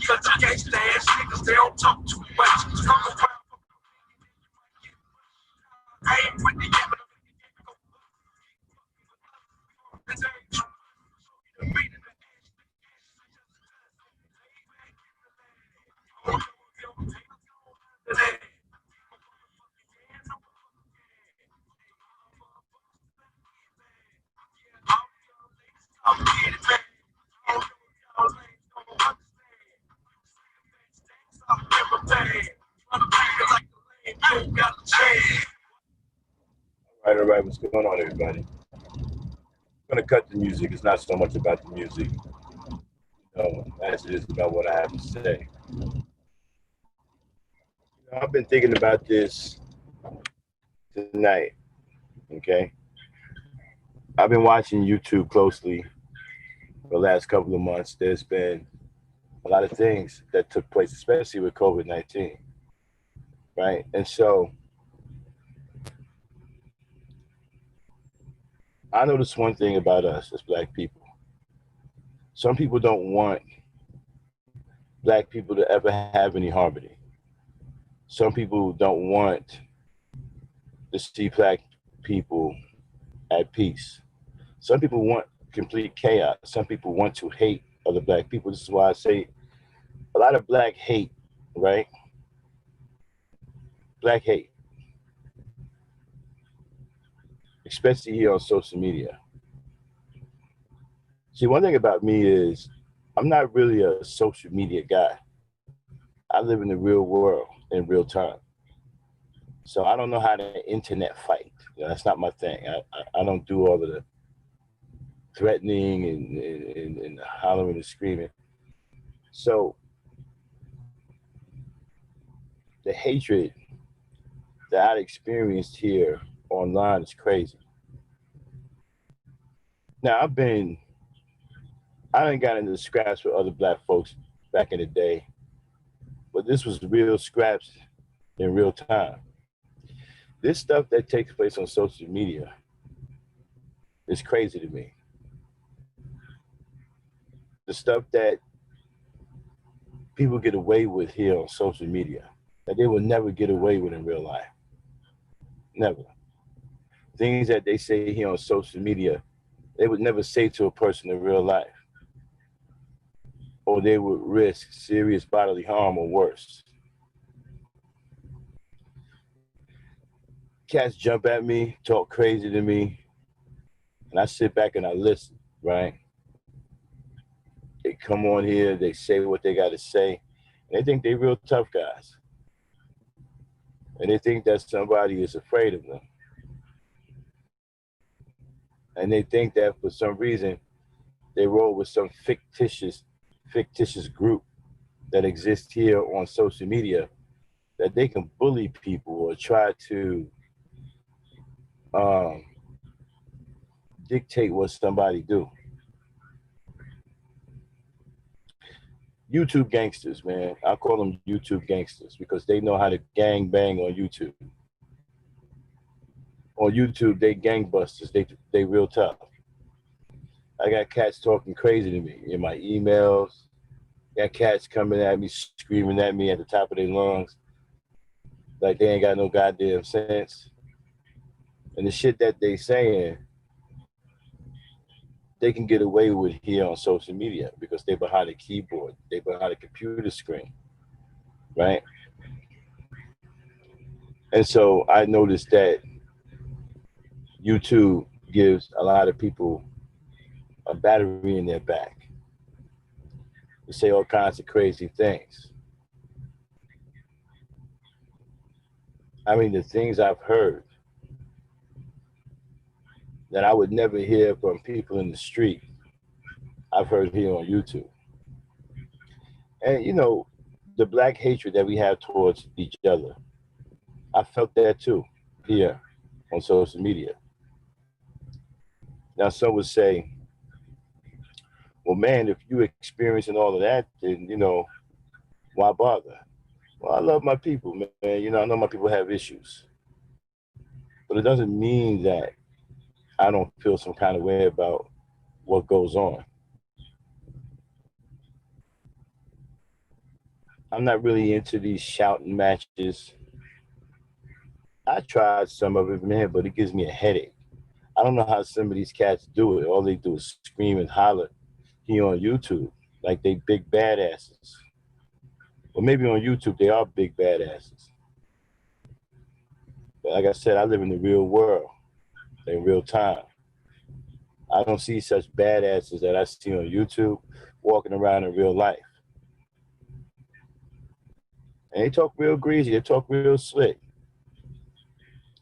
Ytgangsta ass niggas, they don't talk too much. I ain't with the All right, what's going on, everybody? I'm gonna cut the music. It's not so much about the music, as it is about what I have to say. I've been thinking about this tonight, okay? I've been watching YouTube closely for the last couple of months. There's been a lot of things that took place, especially with COVID-19, right? And so I noticed one thing about us as Black people. Some people don't want Black people to ever have any harmony. Some people don't want to see Black people at peace. Some people want complete chaos. Some people want to hate other Black people. This is why I say a lot of Black hate, right? Black hate, especially here on social media. See, one thing about me is I'm not really a social media guy. I live in the real world in real time. So I don't know how to internet fight. That's not my thing. I don't do all of the threatening and hollering and screaming. So the hatred that I experienced here online is crazy. Now I done got into the scraps with other Black folks back in the day, but this was real scraps in real time. This stuff that takes place on social media is crazy to me. The stuff that people get away with here on social media that they will never get away with in real life. Never. Things that they say here on social media, they would never say to a person in real life. Or they would risk serious bodily harm or worse. Cats jump at me, talk crazy to me, and I sit back and I listen, right? They come on here, they say what they got to say, and they think they real tough guys. And they think that somebody is afraid of them. And they think that for some reason, they roll with some fictitious group that exists here on social media that they can bully people or try to dictate what somebody do. YouTube gangsters, man. I call them YouTube gangsters because they know how to gang bang on YouTube. On YouTube, they gangbusters. They real tough. I got cats talking crazy to me in my emails. Got cats coming at me, screaming at me at the top of their lungs, like they ain't got no goddamn sense. And the shit that they saying, they can get away with here on social media because they behind a keyboard, they behind a computer screen, right? And so I noticed that YouTube gives a lot of people a battery in their back to say all kinds of crazy things. I mean, the things I've heard that I would never hear from people in the street. I've heard here on YouTube. And the black hatred that we have towards each other, I felt that too here on social media. Now, some would say, well, man, if you experiencing all of that, then, why bother? Well, I love my people, man. I know my people have issues, but it doesn't mean that I don't feel some kind of way about what goes on. I'm not really into these shouting matches. I tried some of it, man, but it gives me a headache. I don't know how some of these cats do it. All they do is scream and holler here on YouTube like they big badasses. Or maybe on YouTube they are big badasses. But like I said, I live in the real world, in real time. I don't see such badasses that I see on YouTube walking around in real life. And they talk real greasy. They talk real slick.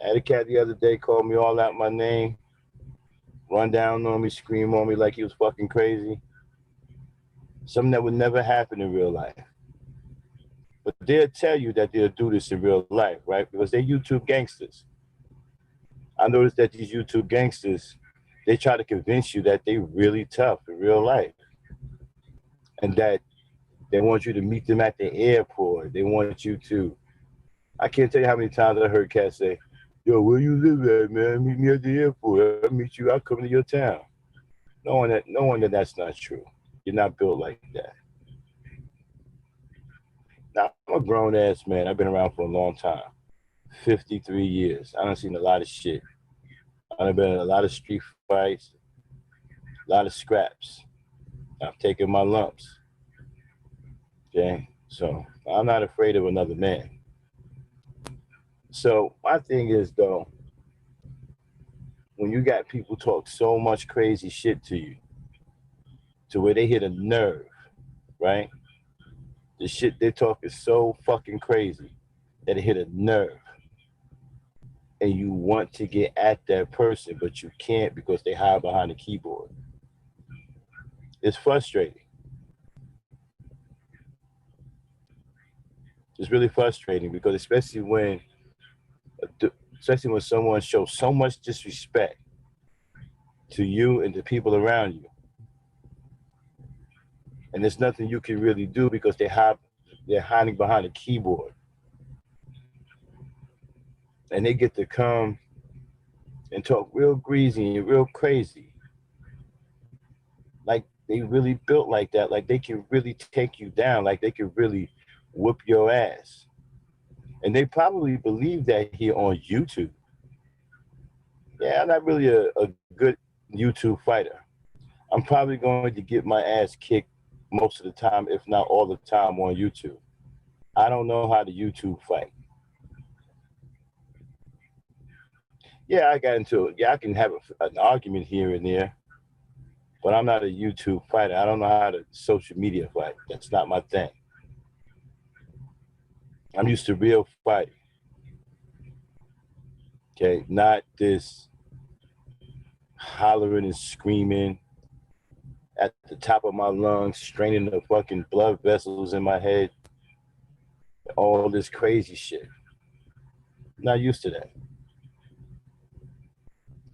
I had a cat the other day called me all out my name, run down on me, scream on me like he was fucking crazy. Something that would never happen in real life. But they'll tell you that they'll do this in real life, right? Because they're YouTube gangsters. I noticed that these YouTube gangsters, they try to convince you that they're really tough in real life. And that they want you to meet them at the airport. They want you to. I can't tell you how many times I heard cats say, yo, where you live at, man? Meet me at the airport. I'll meet you. I'll come to your town. Knowing that that's not true. You're not built like that. Now, I'm a grown ass man. I've been around for a long time. 53 years. I done seen a lot of shit. I've been in a lot of street fights, a lot of scraps. I've taken my lumps. Okay? So I'm not afraid of another man. So my thing is though, when you got people talk so much crazy shit to you, to where they hit a nerve, right? The shit they talk is so fucking crazy that it hit a nerve. And you want to get at that person, but you can't because they hide behind the keyboard. It's frustrating. It's really frustrating because especially when someone shows so much disrespect to you and the people around you, and there's nothing you can really do because they're hiding behind a keyboard, and they get to come and talk real greasy and real crazy, like they really built like that, like they can really take you down, like they can really whoop your ass, and they probably believe that here on YouTube. Yeah, I'm not really a good YouTube fighter. I'm probably going to get my ass kicked most of the time, if not all the time, on YouTube. I don't know how to YouTube fight. Yeah, I got into it. Yeah, I can have an argument here and there, but I'm not a YouTube fighter. I don't know how to social media fight. That's not my thing. I'm used to real fighting. Okay, not this hollering and screaming at the top of my lungs, straining the fucking blood vessels in my head, all this crazy shit. I'm not used to that.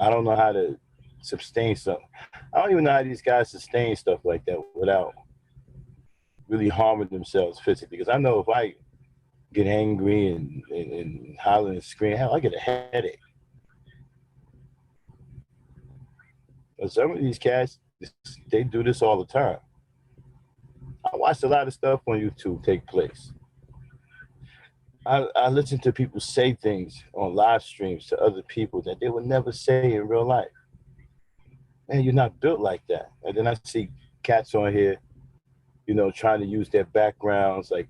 I don't know how to sustain something. I don't even know how these guys sustain stuff like that without really harming themselves physically. Because I know if I get angry and holler and scream, hell, I get a headache. But some of these cats, they do this all the time. I watched a lot of stuff on YouTube take place. I listen to people say things on live streams to other people that they would never say in real life. Man, you're not built like that. And then I see cats on here, trying to use their backgrounds, like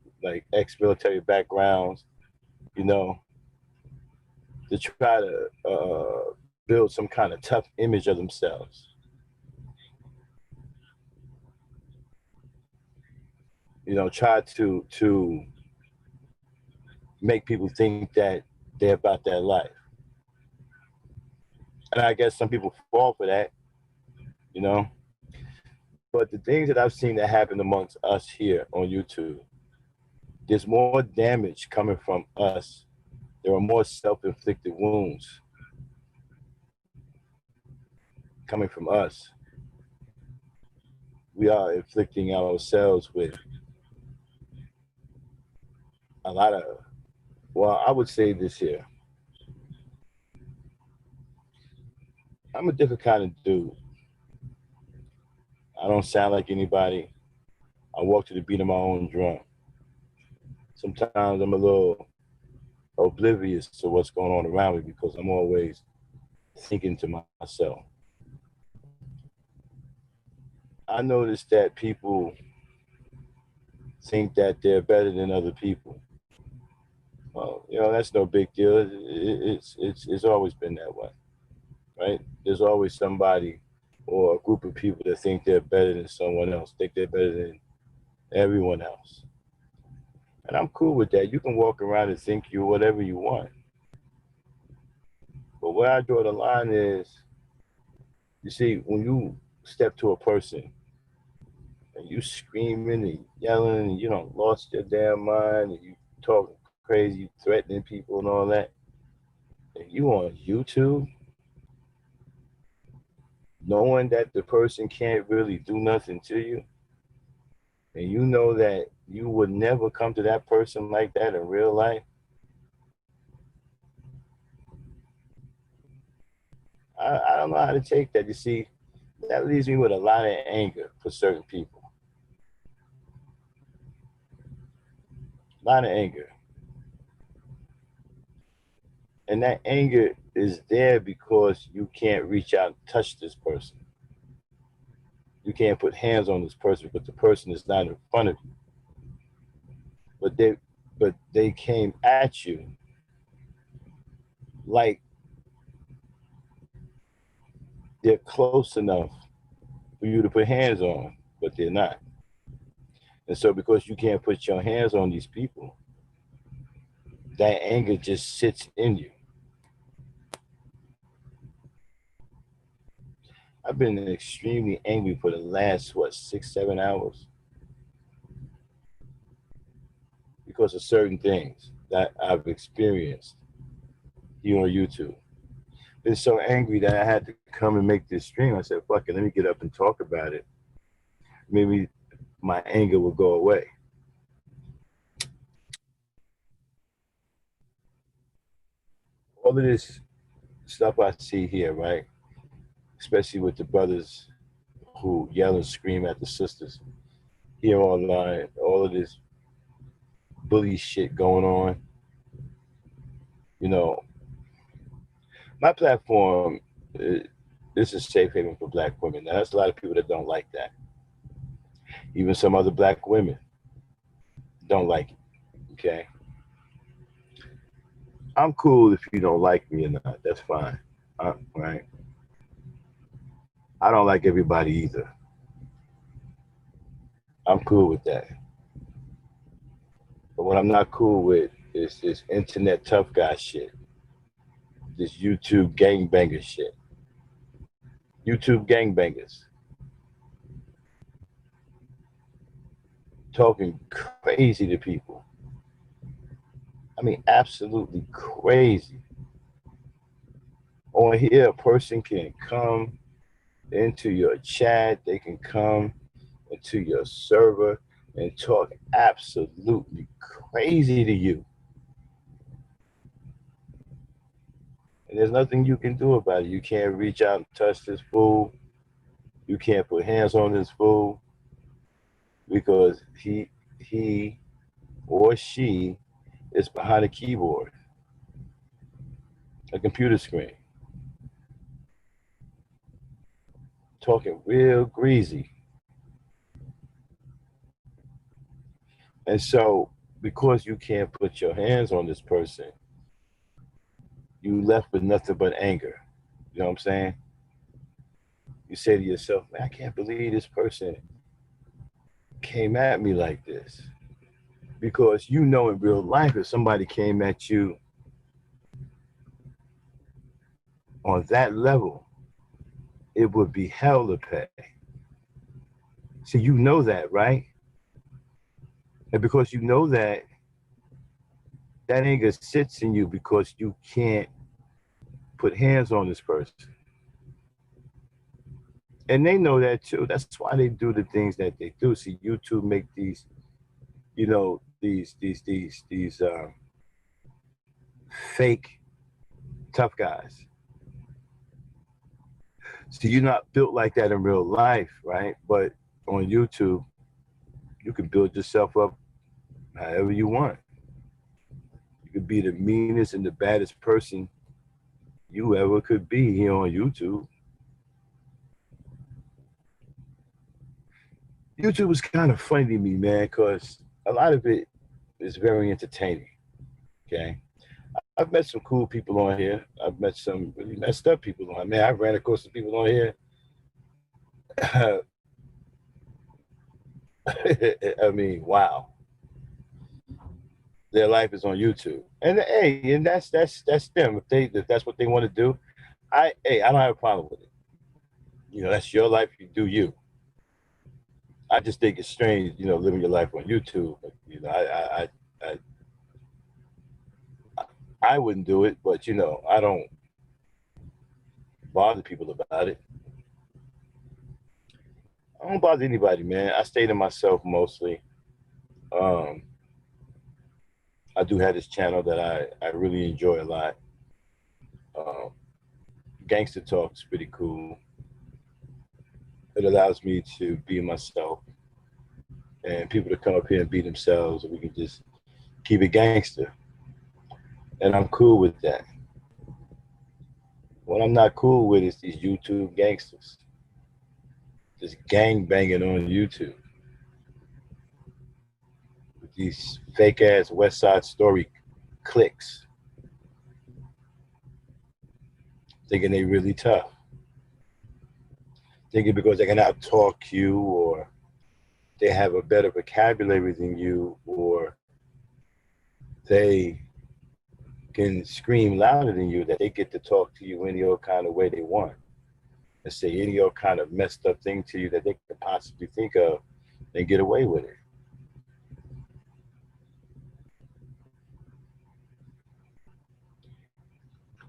ex-military backgrounds, you know, to try to build some kind of tough image of themselves. Try to make people think that they're about that life. And I guess some people fall for that, you know. But the things that I've seen that happen amongst us here on YouTube, there's more damage coming from us. There are more self-inflicted wounds coming from us. We are inflicting ourselves with a lot of, well, I would say this here. I'm a different kind of dude. I don't sound like anybody. I walk to the beat of my own drum. Sometimes I'm a little oblivious to what's going on around me because I'm always thinking to myself. I notice that people think that they're better than other people. Well, that's no big deal. It's always been that way, right? There's always somebody or a group of people that think they're better than someone else, think they're better than everyone else. And I'm cool with that. You can walk around and think you're whatever you want. But where I draw the line is, you see, when you step to a person and you screaming and yelling and you don't lost your damn mind and you talking crazy, you threatening people and all that, and you on YouTube, knowing that the person can't really do nothing to you, and you know that you would never come to that person like that in real life, I don't know how to take that. You see, that leaves me with a lot of anger for certain people. A lot of anger. And that anger is there because you can't reach out and touch this person. You can't put hands on this person because the person is not in front of you. But they came at you like they're close enough for you to put hands on, but they're not. And so because you can't put your hands on these people, that anger just sits in you. I've been extremely angry for the last, 6, 7 hours because of certain things that I've experienced here on YouTube. Been so angry that I had to come and make this stream. I said, fuck it, let me get up and talk about it. Maybe my anger will go away. All of this stuff I see here, right? Especially with the brothers who yell and scream at the sisters here online, all of this bully shit going on. You know, my platform is a safe haven for black women. Now, there's a lot of people that don't like that. Even some other black women don't like it, okay? I'm cool if you don't like me or not. That's fine, right? I don't like everybody either. I'm cool with that. But what I'm not cool with is this internet tough guy shit, this YouTube gangbanger shit. YouTube gangbangers talking crazy to people. I mean, absolutely crazy. On here, a person can come into your chat, they can come into your server and talk absolutely crazy to you. And there's nothing you can do about it. You can't reach out and touch this fool. You can't put hands on this fool because he or she is behind a keyboard, a computer screen, talking real greasy. And so because you can't put your hands on this person, you left with nothing but anger. You know what I'm saying? You say to yourself, man, I can't believe this person came at me like this. Because you know in real life, if somebody came at you on that level, it would be hell to pay. So you know that, right? And because you know that, that anger sits in you because you can't put hands on this person. And they know that too. That's why they do the things that they do. See, YouTube make these, these fake tough guys. So you're not built like that in real life, right? But on YouTube, you can build yourself up however you want. You could be the meanest and the baddest person you ever could be here on YouTube. YouTube is kind of funny to me, man, because a lot of it is very entertaining. Okay. I've met some cool people on here. I've met some really messed up people on. Man, I've ran across some people on here. I mean, wow. Their life is on YouTube, and hey, and that's them. If that's what they want to do, I don't have a problem with it. That's your life. You do you. I just think it's strange, living your life on YouTube. I I wouldn't do it, but I don't bother people about it. I don't bother anybody, man. I stay to myself mostly. Um, I do have this channel that I really enjoy a lot. Um, Gangster Talk is pretty cool. It allows me to be myself and people to come up here and be themselves, and we can just keep it gangster. And I'm cool with that. What I'm not cool with is these YouTube gangsters, just gang banging on YouTube with these fake ass West Side Story cliques, thinking they really tough, thinking because they can out talk you or they have a better vocabulary than you or they can scream louder than you that they get to talk to you any old kind of way they want and say any old kind of messed up thing to you that they could possibly think of and get away with it.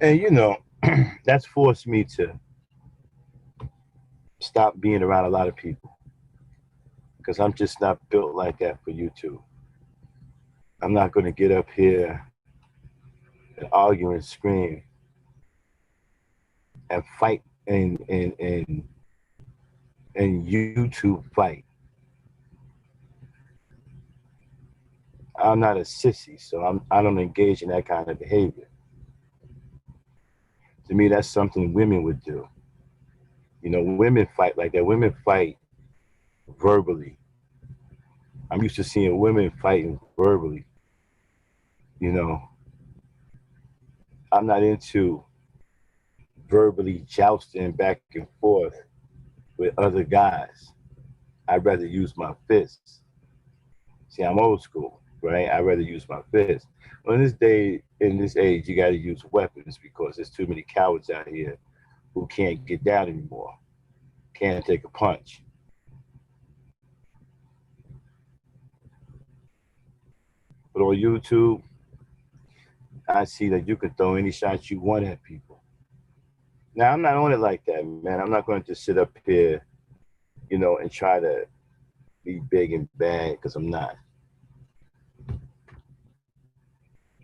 And that's forced me to stop being around a lot of people because I'm just not built like that for YouTube. I'm not going to get up here and argue and scream and fight and YouTube fight. I'm not a sissy, so I don't engage in that kind of behavior. To me, that's something women would do. Women fight like that. Women fight verbally. I'm used to seeing women fighting verbally. You know, I'm not into verbally jousting back and forth with other guys. I'd rather use my fists. See, I'm old school, right? I'd rather use my fists. On this day, in this age, you got to use weapons because there's too many cowards out here who can't get down anymore, can't take a punch. But on YouTube, I see that you can throw any shots you want at people. Now, I'm not on it like that, man. I'm not going to just sit up here, and try to be big and bad because I'm not.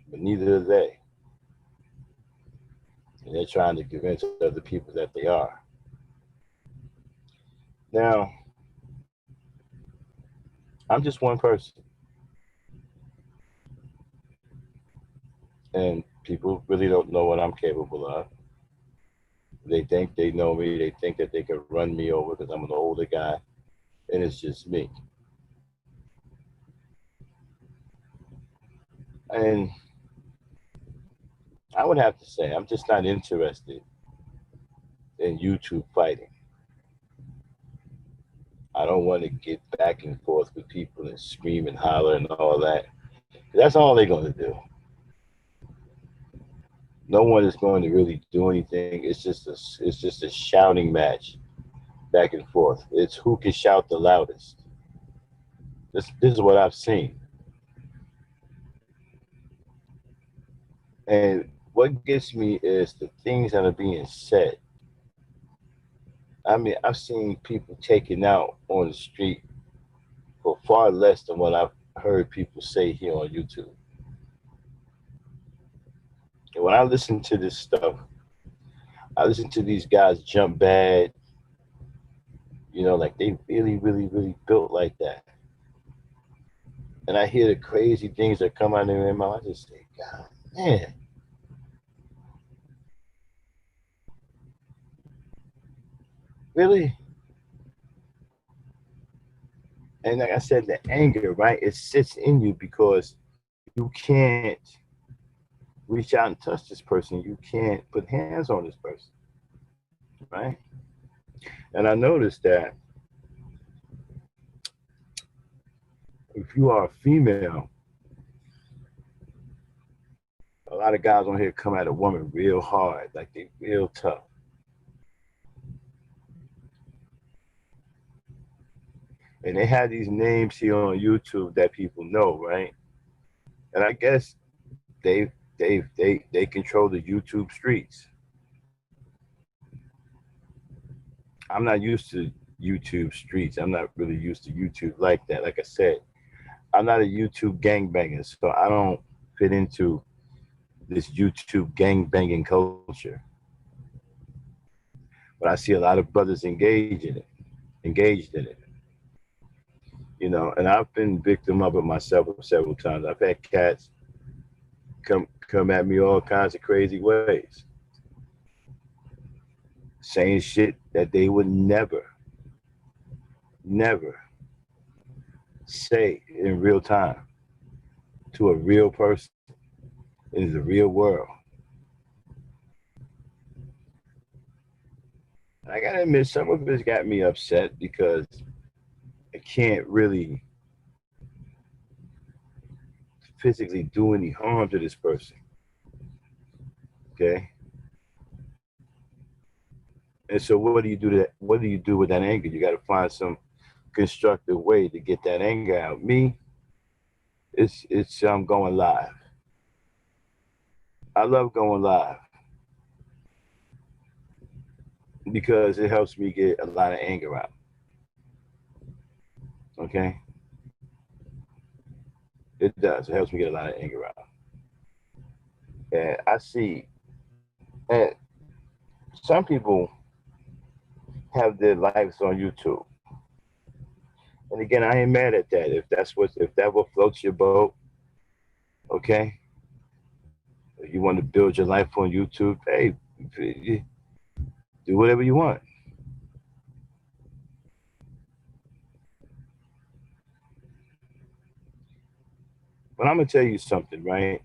But neither are they. And they're trying to convince other people that they are. Now, I'm just one person. And people really don't know what I'm capable of. They think they know me. They think that they can run me over because I'm an older guy. And it's just me. And I would have to say, I'm just not interested in YouTube fighting. I don't want to get back and forth with people and scream and holler and all that. That's all they're going to do. No one is going to really do anything. It's just a shouting match back and forth. It's who can shout the loudest. This is what I've seen. And what gets me is the things that are being said. I mean, I've seen people taken out on the street for far less than what I've heard people say here on YouTube. And when I listen to this stuff, I listen to these guys jump bad, like they really, really, really built like that. And I hear the crazy things that come out of their mouth. I just say, God, man, really? And like I said, the anger, right? It sits in you because you can't reach out and touch this person. You can't put hands on this person, right? And I noticed that if you are a female, a lot of guys on here come at a woman real hard, like they real tough. And they have these names here on YouTube that people know, right? And I guess they control the YouTube streets. I'm not used to YouTube streets. I'm not really used to YouTube like that. Like I said, I'm not a YouTube gangbanger, so I don't fit into this YouTube gangbanging culture. But I see a lot of brothers engaged in it. And I've been victim of it myself several times. I've had cats come at me all kinds of crazy ways, saying shit that they would never say in real time to a real person in the real world. I gotta admit, some of it's got me upset because I can't really physically do any harm to this person. Okay. And so what do you do with that anger? You got to find some constructive way to get that anger out. Me, it's going live. I love going live because it helps me get a lot of anger out. Okay? It does. It helps me get a lot of anger out. And I see, and some people have their lives on YouTube. And again, I ain't mad at that. If that what floats your boat, okay. If you want to build your life on YouTube, hey, do whatever you want. But I'm gonna tell you something, right?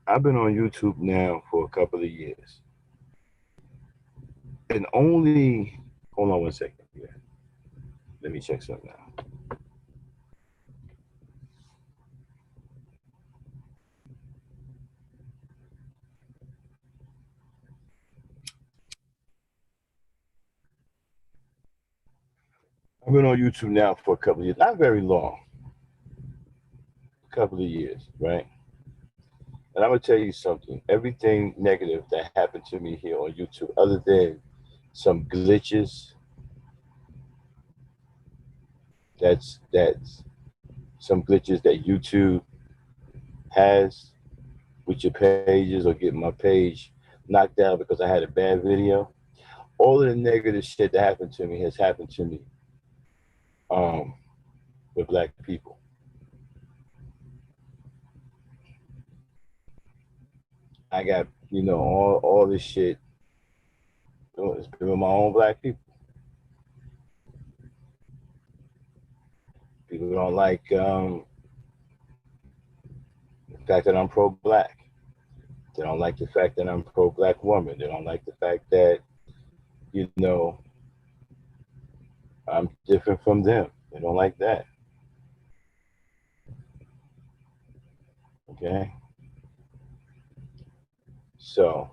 I've been on YouTube now for a couple of years, and only hold on 1 second. Yeah, let me check something out. I've been on YouTube now for a couple of years, not very long, a couple of years, right? And I'm gonna tell you something. Everything negative that happened to me here on YouTube, other than some glitches, that's some glitches that YouTube has with your pages or getting my page knocked down because I had a bad video. All of the negative shit that happened to me has happened to me um, with black people. I got, all this shit. It's been with my own black people. People don't like the fact that I'm pro-black. They don't like the fact that I'm pro-black woman. They don't like the fact that, you know, I'm different from them. They don't like that. Okay. So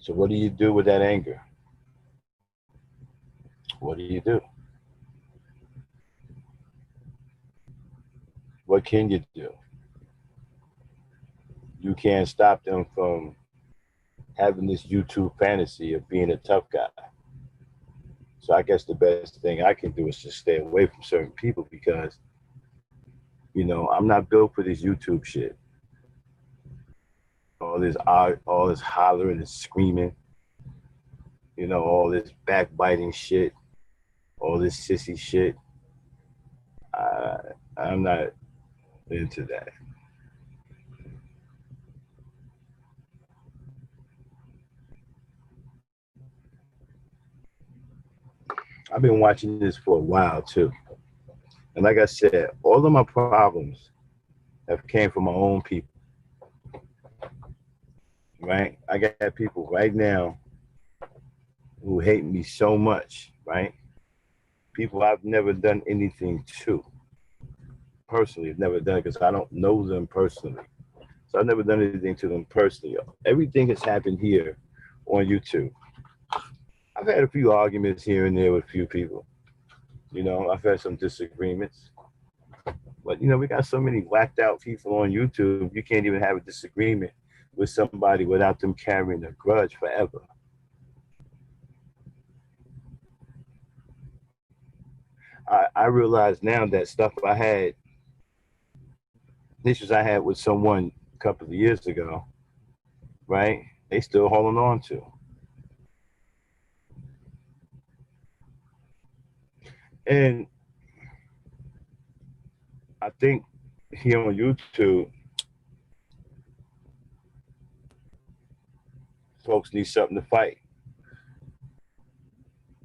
what do you do with that anger? What do you do? What can you do? You can't stop them from having this YouTube fantasy of being a tough guy. So I guess the best thing I can do is just stay away from certain people because, I'm not built for this YouTube shit. All this hollering and screaming, all this backbiting shit, all this sissy shit. I, I'm not into that. I've been watching this for a while too. And like I said, all of my problems have came from my own people, right? I got people right now who hate me so much, right? People I've never done anything to personally. I've never done it because I don't know them personally. So I've never done anything to them personally. Everything has happened here on YouTube. I've had a few arguments here and there with a few people. I've had some disagreements. But we got so many whacked out people on YouTube, you can't even have a disagreement with somebody without them carrying a grudge forever. I realize now that stuff issues I had with someone a couple of years ago, right? They still holding on to. And I think here on YouTube, folks need something to fight.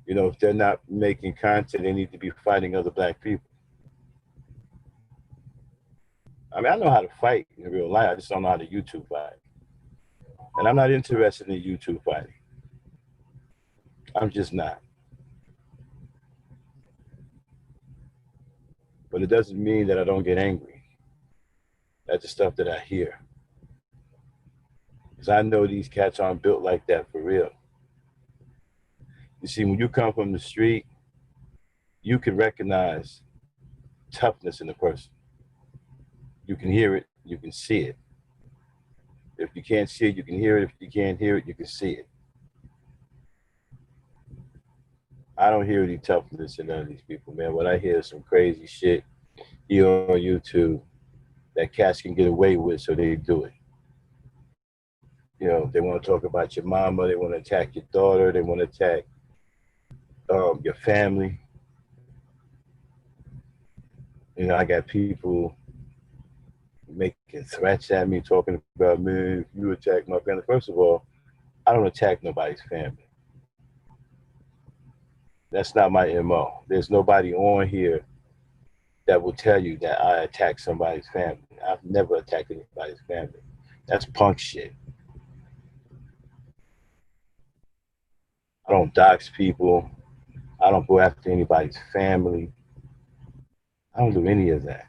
If they're not making content, they need to be fighting other black people. I mean, I know how to fight in real life. I just don't know how to YouTube fight. And I'm not interested in YouTube fighting. I'm just not. But it doesn't mean that I don't get angry at the stuff that I hear. Because I know these cats aren't built like that for real. You see, when you come from the street, you can recognize toughness in a person. You can hear it, you can see it. If you can't see it, you can hear it. If you can't hear it, you can see it. I don't hear any toughness in none of these people, man. What I hear is some crazy shit here on YouTube that cats can get away with, so they do it. They want to talk about your mama, they want to attack your daughter, they want to attack your family. I got people making threats at me, talking about me. If you attack my family, first of all, I don't attack nobody's family. That's not my MO. There's nobody on here that will tell you that I attack somebody's family. I've never attacked anybody's family. That's punk shit. I don't dox people. I don't go after anybody's family. I don't do any of that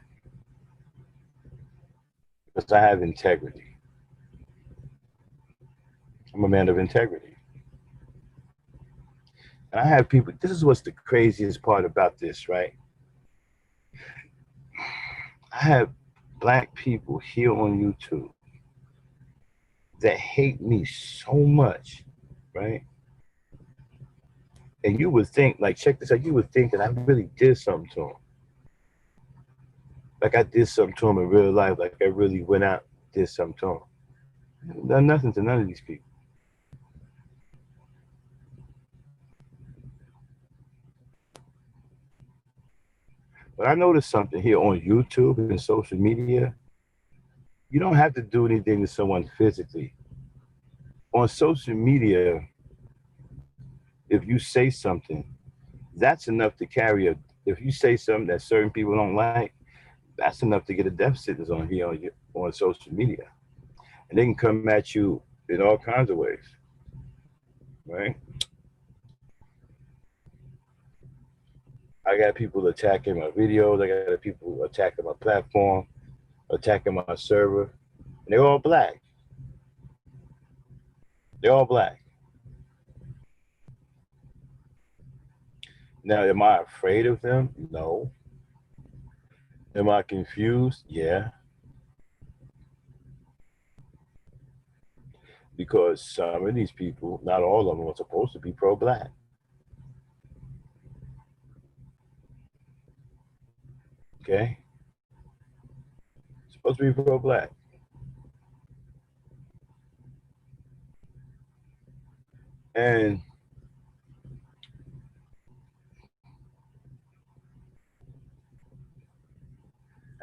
because I have integrity. I'm a man of integrity. And I have people, this is what's the craziest part about this, right? I have black people here on YouTube that hate me so much, right? And you would think, like, check this out, you would think that I really did something to them. Like I did something to them in real life, like I really went out, did something to them. I've done nothing to none of these people. But I noticed something here on YouTube and social media. You don't have to do anything to someone physically. On social media, if you say something, that's enough to carry a. If you say something that certain people don't like, that's enough to get a death sentence on here on social media, and they can come at you in all kinds of ways, right? I got people attacking my videos. I got people attacking my platform, attacking my server. And they're all black. They're all black. Now, am I afraid of them? No. Am I confused? Yeah. Because some of these people, not all of them, are supposed to be pro-black. Okay, supposed to be pro-black, and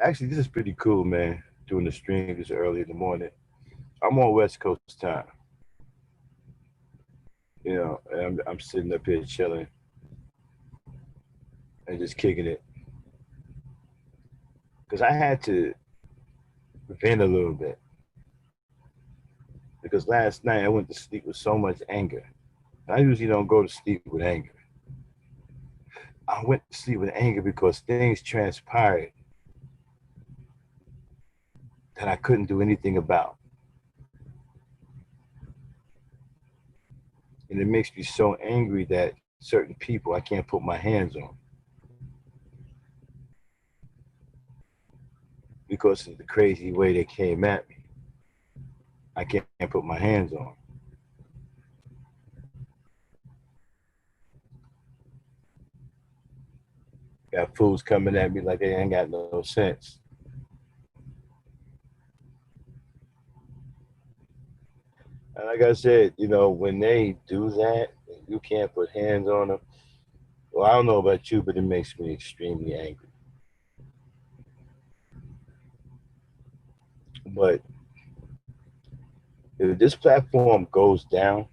actually, this is pretty cool, man. Doing the stream this early in the morning. I'm on West Coast time, and I'm sitting up here chilling and just kicking it because I had to vent a little bit because last night I went to sleep with so much anger. I usually don't go to sleep with anger. I went to sleep with anger because things transpired that I couldn't do anything about. And it makes me so angry that certain people I can't put my hands on because of the crazy way they came at me. I can't put my hands on. Got fools coming at me like they ain't got no sense. And like I said, when they do that, and you can't put hands on them. Well, I don't know about you, but it makes me extremely angry. But if this platform goes down,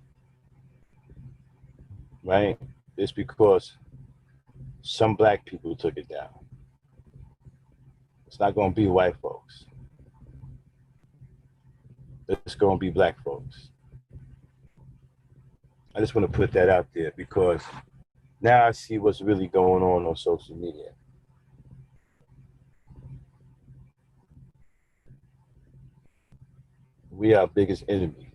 right, it's because some black people took it down. It's not going to be white folks. It's going to be black folks. I just want to put that out there because now I see what's really going on social media. We are our biggest enemy.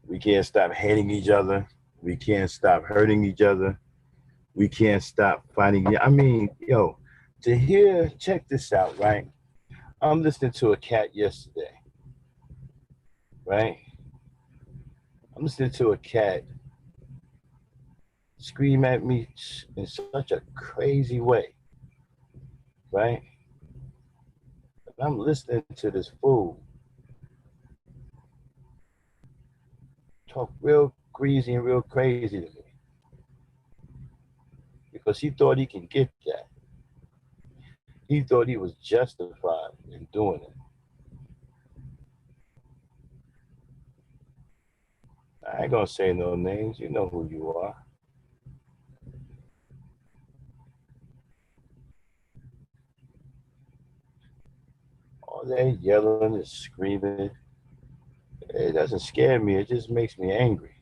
We can't stop hating each other. We can't stop hurting each other. We can't stop fighting. I mean, to hear, check this out, right? I'm listening to a cat yesterday, right? I'm listening to a cat scream at me in such a crazy way, right? And I'm listening to this fool talk real greasy and real crazy to me because he thought he can get that. He thought he was justified in doing it. I ain't gonna say no names. You know who you are. All that yelling and screaming, it doesn't scare me. It just makes me angry.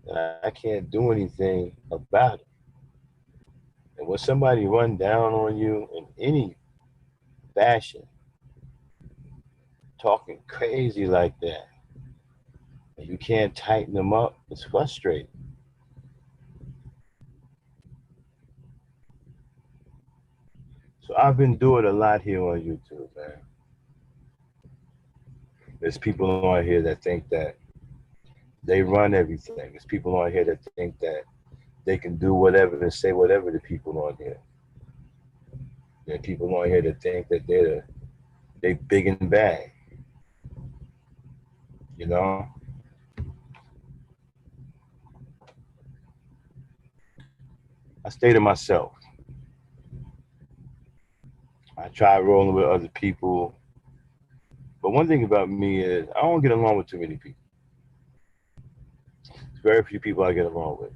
And I can't do anything about it. And when somebody run down on you in any fashion, talking crazy like that, and you can't tighten them up, it's frustrating. So I've been doing a lot here on YouTube, man. There's people on here that think that they run everything. There's people on here that think that they can do whatever and say whatever to people on here. There are people on here that think that they big and bad. You know, I stay to myself. I try rolling with other people. But one thing about me is I don't get along with too many people. There's very few people I get along with,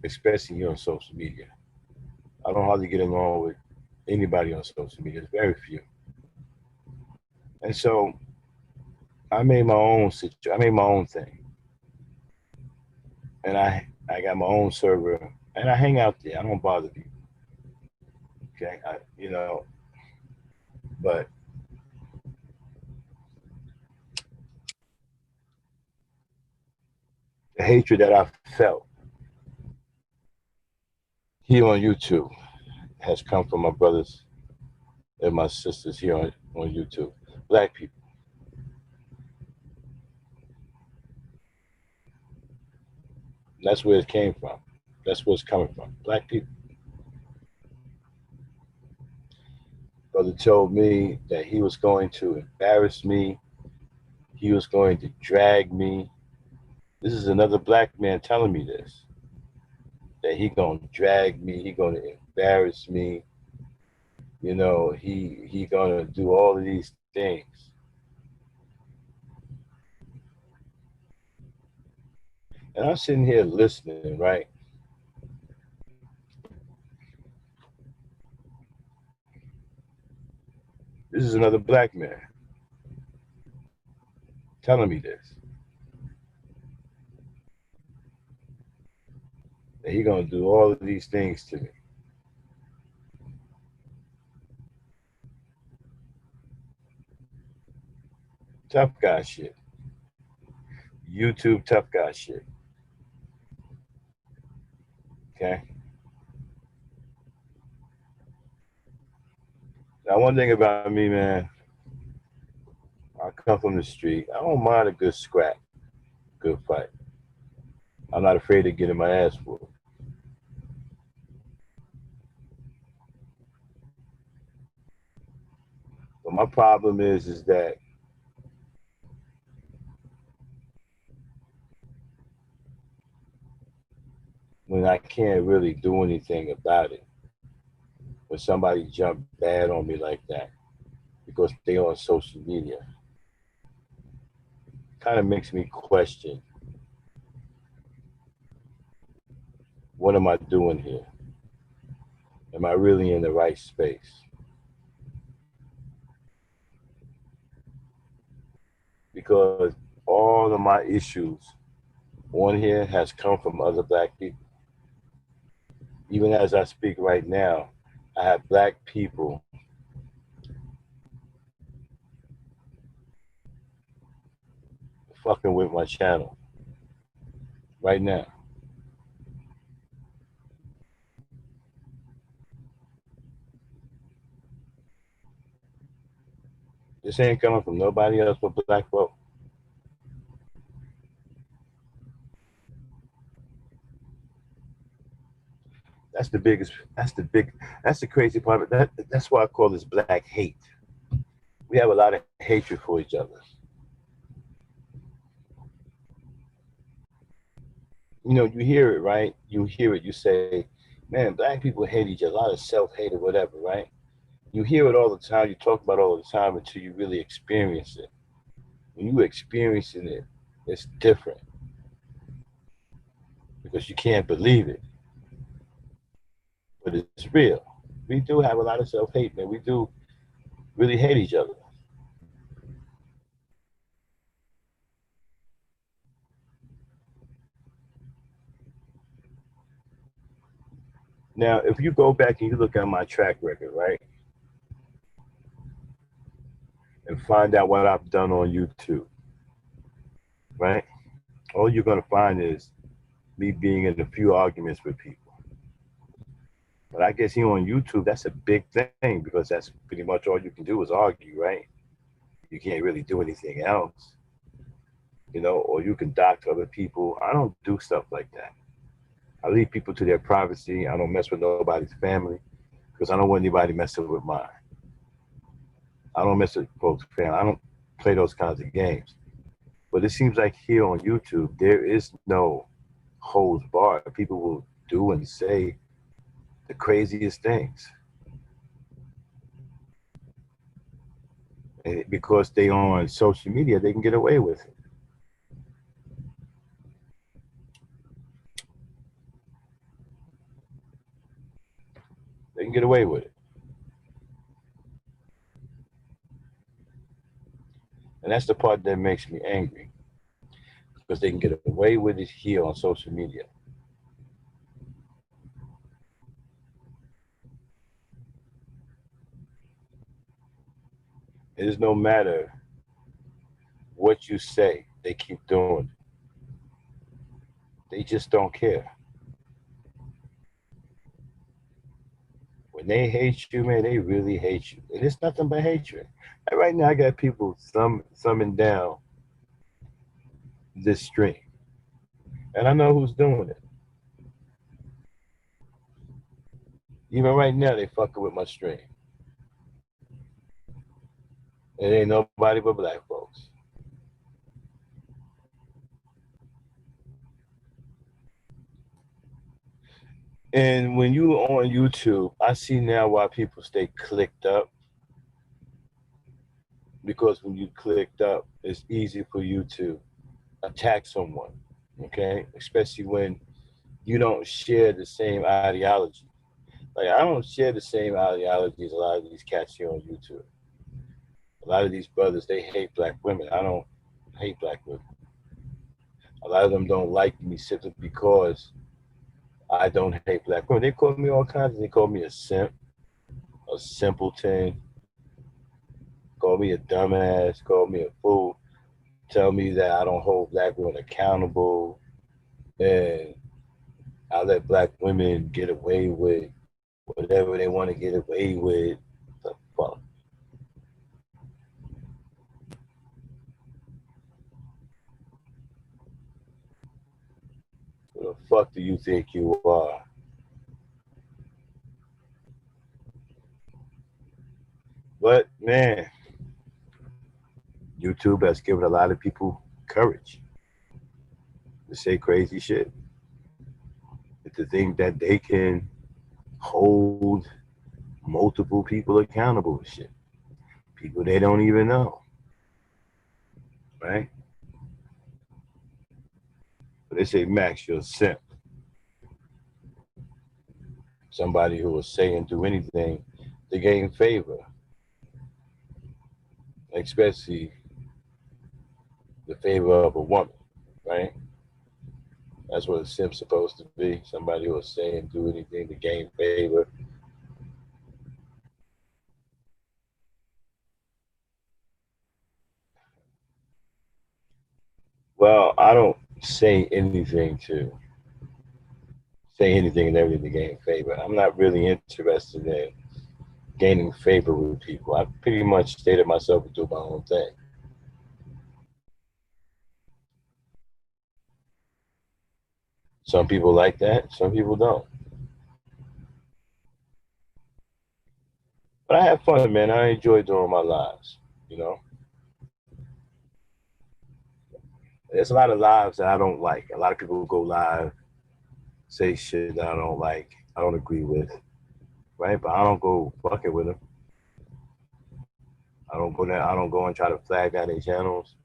especially here on social media. I don't hardly get along with anybody on social media. There's very few. And so I made my own situation. I made my own thing. And I got my own server and I hang out there. I don't bother people. Okay, but the hatred that I felt here on YouTube has come from my brothers and my sisters here on YouTube. Black people. That's where it came from. That's where it's coming from. Black people. Brother told me that he was going to embarrass me. He was going to drag me. This is another black man telling me this. That he gonna drag me. He gonna embarrass me. He gonna do all of these things. And I'm sitting here listening, right? This is another black man telling me this. That he gonna do all of these things to me. Tough guy shit. YouTube tough guy shit. Okay. Now one thing about me, man, I come from the street. I don't mind a good scrap, good fight. I'm not afraid of getting my ass whooped. But my problem is that when I can't really do anything about it, when somebody jump bad on me like that because they on social media, kind of makes me question, what am I doing here? Am I really in the right space? Because all of my issues on here has come from other black people. Even as I speak right now, I have black people fucking with my channel right now. This ain't coming from nobody else but black folk. That's the biggest. That's the crazy part. That's why I call this black hate. We have a lot of hatred for each other. You hear it, right? You hear it. You say, "Man, black people hate each other." A lot of self-hate or whatever, right? You hear it all the time. You talk about it all the time until you really experience it. When you experiencing it, it's different because you can't believe it, but it's real. We do have a lot of self-hate, man. We do really hate each other. Now, if you go back and you look at my track record, right, and find out what I've done on YouTube, right, all you're gonna find is me being in a few arguments with people. But I guess here on YouTube, that's a big thing because that's pretty much all you can do is argue, right? You can't really do anything else, or you can dox other people. I don't do stuff like that. I leave people to their privacy. I don't mess with nobody's family because I don't want anybody messing with mine. I don't mess with folks' family. I don't play those kinds of games. But it seems like here on YouTube, there is no holds barred. People will do and say the craziest things. And because they on social media, they can get away with it. They can get away with it. And that's the part that makes me angry because they can get away with it here on social media. It is no matter what you say, they keep doing it. They just don't care. When they hate you, man, they really hate you. And it's nothing but hatred. And right now, I got people thumbing down this stream. And I know who's doing it. Even right now, they fucking with my stream. It ain't nobody but black folks. And when you on YouTube, I see now why people stay clicked up. Because when you clicked up, it's easy for you to attack someone. Okay? Especially when you don't share the same ideology. Like I don't share the same ideologies a lot of these cats here on YouTube. A lot of these brothers, they hate black women. I don't hate black women. A lot of them don't like me simply because I don't hate black women. They call me all kinds. They call me a simp, a simpleton, call me a dumbass, call me a fool, tell me that I don't hold black women accountable, and I let black women get away with whatever they want to get away with. The fuck? Who the fuck do you think you are? But man, YouTube has given a lot of people courage to say crazy shit, to think that they can hold multiple people accountable for shit. People they don't even know, right? But they say, Max, you're a simp. Somebody who will say and do anything to gain favor, especially the favor of a woman, right? That's what a simp's supposed to be. Somebody who will say and do anything to gain favor. Well, I don't say anything to say anything and everything to gain favor. I'm not really interested in gaining favor with people. I pretty much stated myself to do my own thing. Some people like that, some people don't. But I have fun, man. I enjoy doing my lives. You know, there's a lot of lives that I don't like. A lot of people go live, say shit that I don't like, I don't agree with, right? But I don't go fucking with them. I don't go there. I don't go and try to flag down their channels.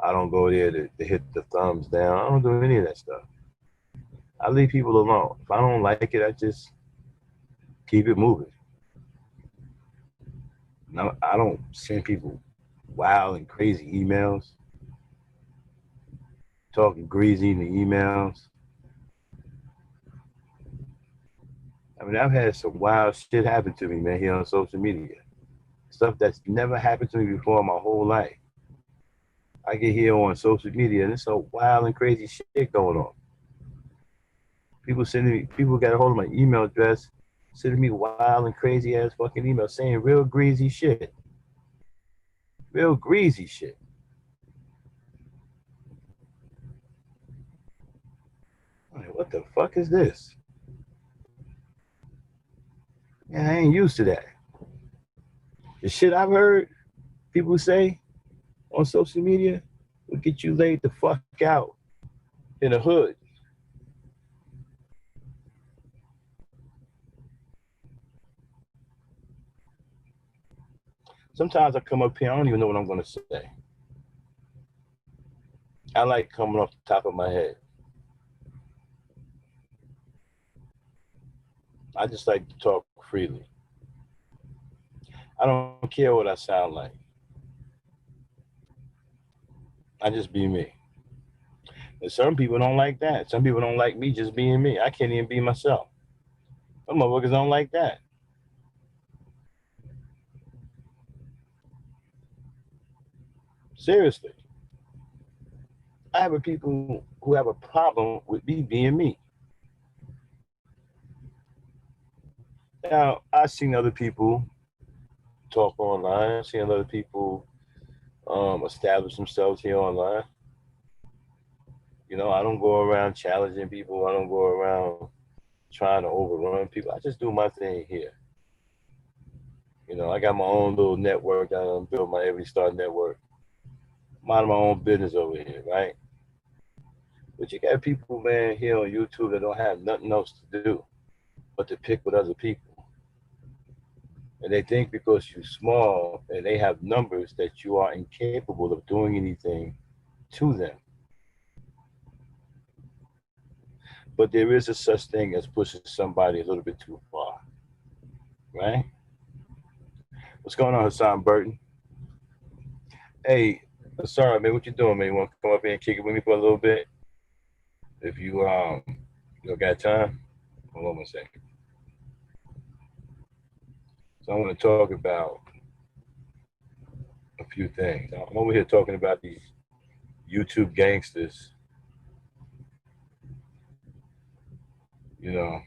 I don't go there to hit the thumbs down. I don't do any of that stuff. I leave people alone. If I don't like it, I just keep it moving. No, I don't send people wild and crazy emails, talking greasy in the emails. I mean, I've had some wild shit happen to me, man, here on social media. Stuff that's never happened to me before in my whole life. I get here on social media and there's some wild and crazy shit going on. People got a hold of my email address, sending me wild and crazy ass fucking emails saying real greasy shit. Real greasy shit. Like, what the fuck is this? Man, I ain't used to that. The shit I've heard people say on social media will get you laid the fuck out in the hood. Sometimes I come up here, I don't even know what I'm gonna say. I like coming off the top of my head. I just like to talk freely. I don't care what I sound like. I just be me. And some people don't like that. Some people don't like me just being me. I can't even be myself. Some motherfuckers don't like that. Seriously, I have people who have a problem with me being me. Now, I've seen other people talk online. I've seen other people establish themselves here online. I don't go around challenging people. I don't go around trying to overrun people. I just do my thing here. I got my own little network. I done built my Every Star network. Mind my own business over here, right? But you got people, man, here on YouTube that don't have nothing else to do but to pick with other people. And they think because you're small and they have numbers that you are incapable of doing anything to them. But there is a such thing as pushing somebody a little bit too far, right? What's going on, Hassan Burton? Hey, sorry, man, what you doing, man? You want to come up here and kick it with me for a little bit? If you got time, hold on one second. So I want to talk about a few things. I'm over here talking about these YouTube gangsters. You know,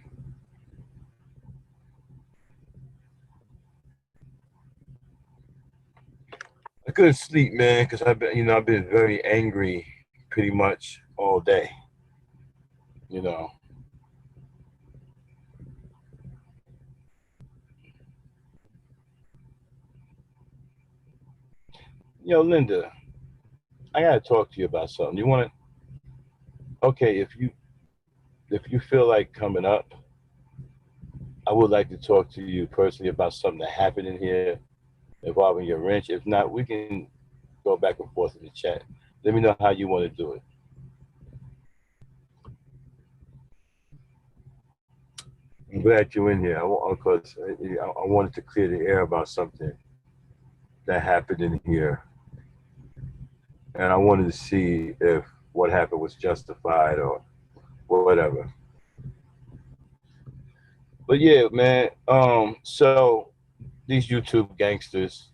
I couldn't sleep, man, because I've been very angry pretty much all day. You know, Linda, I gotta talk to you about something. You want to? Okay, if you feel like coming up, I would like to talk to you personally about something that happened in here involving your wrench. If not, we can go back and forth in the chat. Let me know how you want to do it. I'm glad you're in here. Because I wanted to clear the air about something that happened in here, and I wanted to see if what happened was justified or whatever. But yeah, man. So these YouTube gangsters,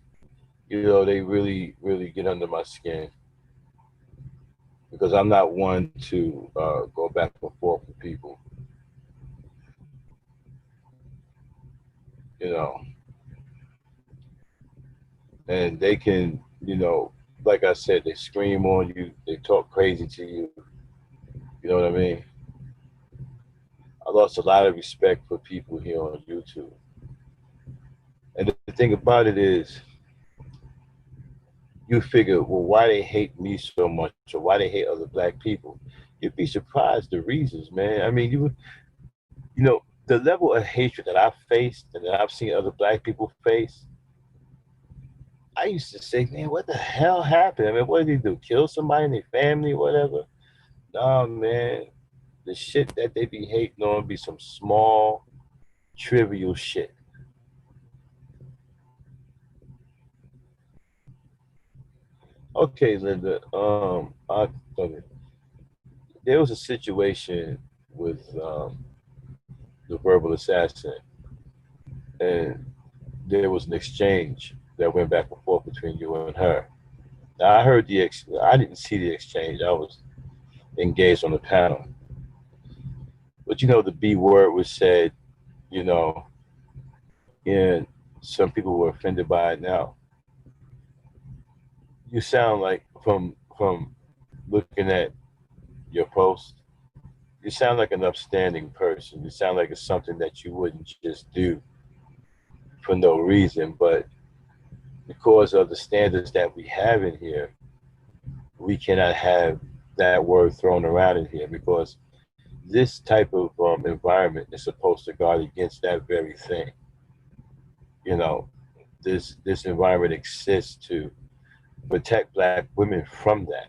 they really, really get under my skin because I'm not one to go back and forth with people. You know, and they can, like I said, they scream on you, they talk crazy to you. You know what I mean? I lost a lot of respect for people here on YouTube. And the thing about it is, you figure, well, why they hate me so much or why they hate other black people? You'd be surprised the reasons, man. I mean, the level of hatred that I've faced and that I've seen other black people face, I used to say, man, what the hell happened? I mean, what did they do? Kill somebody in their family, whatever? Nah, man. The shit that they be hating on be some small, trivial shit. Okay, Linda. Okay. There was a situation with the verbal assassin, and there was an exchange that went back and forth between you and her. Now, I didn't see the exchange. I was engaged on the panel, but the B word was said. You know, and some people were offended by it. Now, you sound like from looking at your post, you sound like an upstanding person. You sound like it's something that you wouldn't just do for no reason, but because of the standards that we have in here, we cannot have that word thrown around in here because this type of environment is supposed to guard against that very thing. You know, this environment exists to protect black women from that.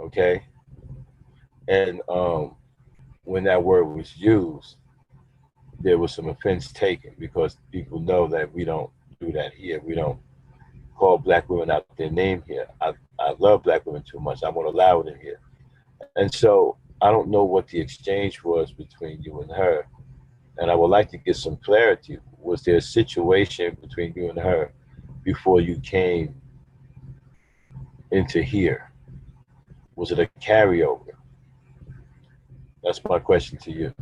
Okay, and when that word was used, there was some offense taken because people know that we don't do that here. We don't call black women out their name here. I love black women too much. I won't allow it in here. And so I don't know what the exchange was between you and her. And I would like to get some clarity. Was there a situation between you and her before you came into here? Was it a carryover? That's my question to you.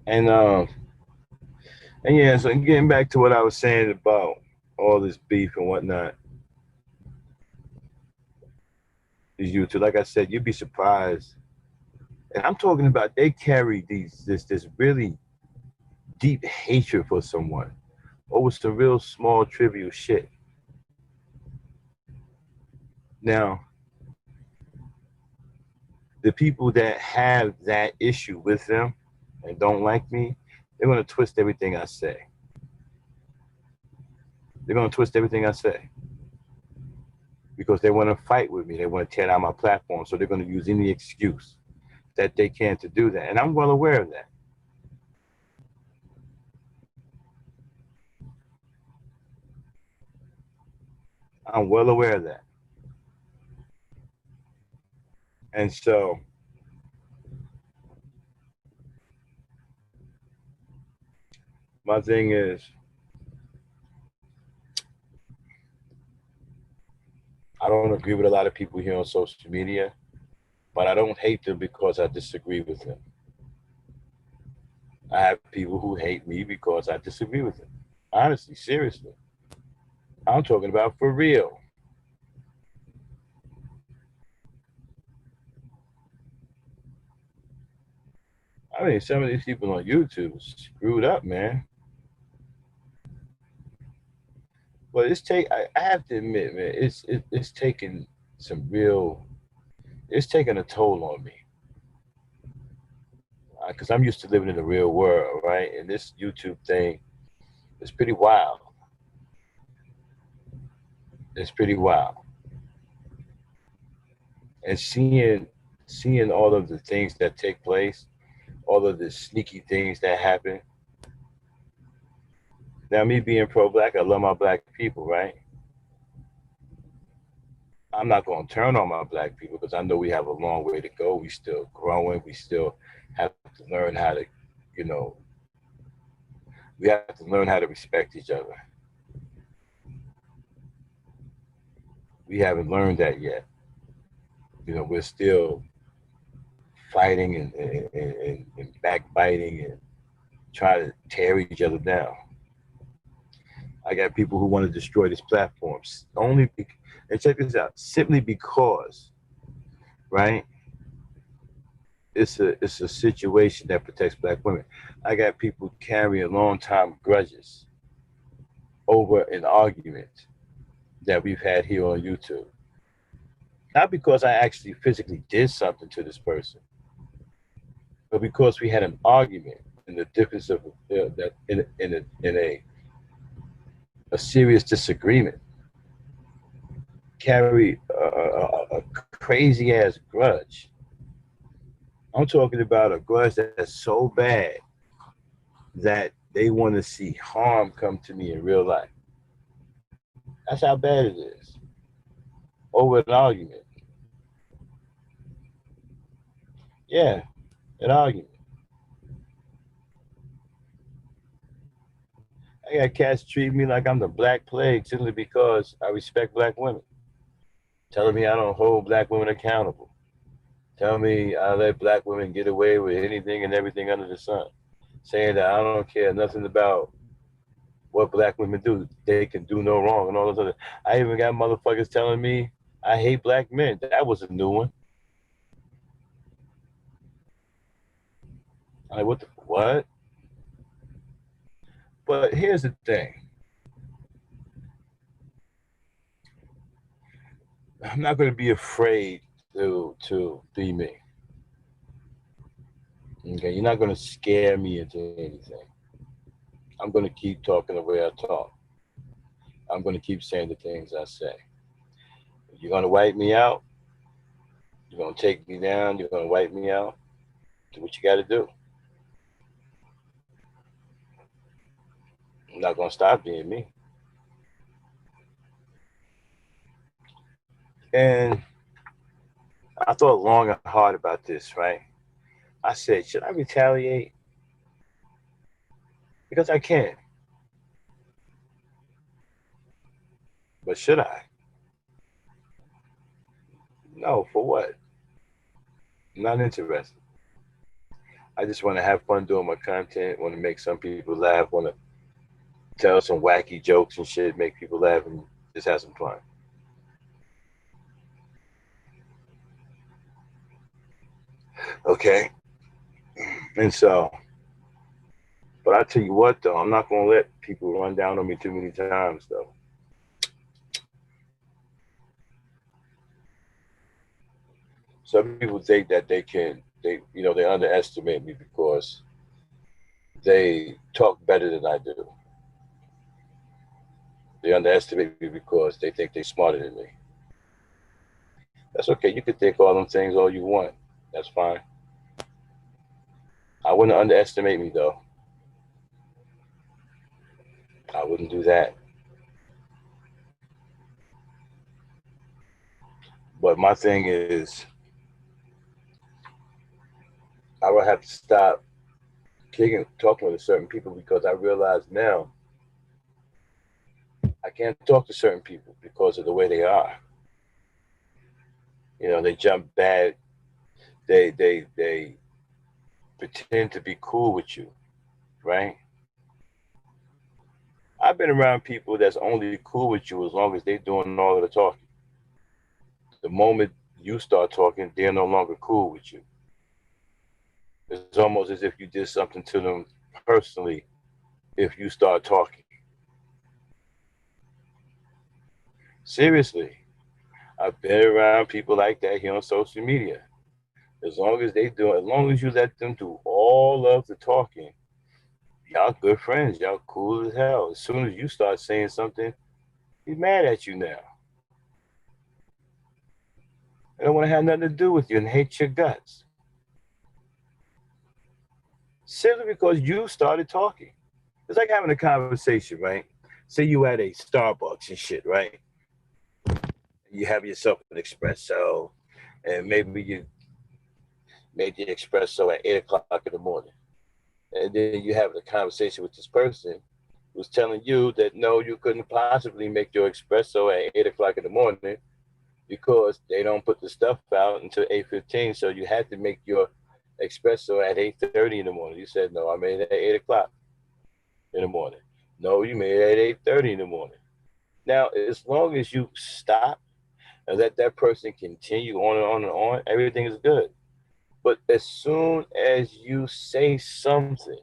And and yeah, so getting back to what I was saying about all this beef and whatnot, is you too. Like I said, you'd be surprised. And I'm talking about they carry this really deep hatred for someone over some real small trivial shit. Now, the people that have that issue with them and don't like me, they're gonna twist everything I say. They're gonna twist everything I say because they want to fight with me. They want to tear down my platform, so they're gonna use any excuse that they can to do that. And I'm well aware of that. I'm well aware of that. And so my thing is, I don't agree with a lot of people here on social media, but I don't hate them because I disagree with them. I have people who hate me because I disagree with them. Honestly, seriously. I'm talking about for real. I mean, some of these people on YouTube are screwed up, man. But I have to admit, man, it's taking some real, it's taking a toll on me. Because I'm used to living in the real world, right? And this YouTube thing is pretty wild. It's pretty wild. And seeing all of the things that take place, all of the sneaky things that happen. Now, me being pro-black, I love my black people, right? I'm not going to turn on my black people because I know we have a long way to go. We still growing. We still have to learn how to, you know, we have to learn how to respect each other. We haven't learned that yet. We're still fighting and backbiting and trying to tear each other down. I got people who want to destroy this platform and check this out, simply because, right? It's a situation that protects black women. I got people carrying long time grudges over an argument that we've had here on YouTube. Not because I actually physically did something to this person, but because we had an argument and the difference of that in a serious disagreement carry a crazy ass grudge. I'm talking about a grudge that's so bad that they want to see harm come to me in real life. That's how bad it is over an argument. Yeah, an argument. I got cats treat me like I'm the black plague simply because I respect black women. Telling me I don't hold black women accountable. Tell me I let black women get away with anything and everything under the sun. Saying that I don't care nothing about what black women do. They can do no wrong and all those other. I even got motherfuckers telling me I hate black men. That was a new one. I'm like, what the what? But here's the thing. I'm not going to be afraid to be me. Okay, you're not going to scare me into anything. I'm going to keep talking the way I talk. I'm going to keep saying the things I say. If you're going to wipe me out, you're going to take me down, you're going to wipe me out, do what you got to do. I'm not going to stop being me. And I thought long and hard about this, right? I said, should I retaliate? Because I can. But should I? No, for what? I'm not interested. I just want to have fun doing my content. Want to make some people laugh. Want to tell some wacky jokes and shit. Make people laugh and just have some fun. Okay. And so, but I tell you what, though, I'm not gonna let people run down on me too many times, though. Some people think that they underestimate me because they talk better than I do. They underestimate me because they think they're smarter than me. That's okay. You can think all them things all you want. That's fine. I wouldn't underestimate me though. I wouldn't do that. But my thing is, I would have to stop talking with certain people because I realize now I can't talk to certain people because of the way they are. They jump bad. They pretend to be cool with you, right? I've been around people that's only cool with you as long as they're doing all of the talking. The moment you start talking, they're no longer cool with you. It's almost as if you did something to them personally if you start talking. Seriously, I've been around people like that here on social media. As long as you let them do all of the talking, y'all good friends, y'all cool as hell. As soon as you start saying something, he's mad at you now. They don't want to have nothing to do with you and hate your guts simply because you started talking. It's like having a conversation, right? Say you at a Starbucks and shit, right? You have yourself an espresso, and maybe you made the espresso at 8 o'clock in the morning, and then you have a conversation with this person who's telling you that no, you couldn't possibly make your espresso at 8 o'clock in the morning because they don't put the stuff out until 8:15. So you had to make your espresso at 8:30 in the morning. You said no, I made it at 8 o'clock in the morning. No, you made it at 8:30 in the morning. Now, as long as you stop and let that person continue on and on and on, everything is good. But as soon as you say something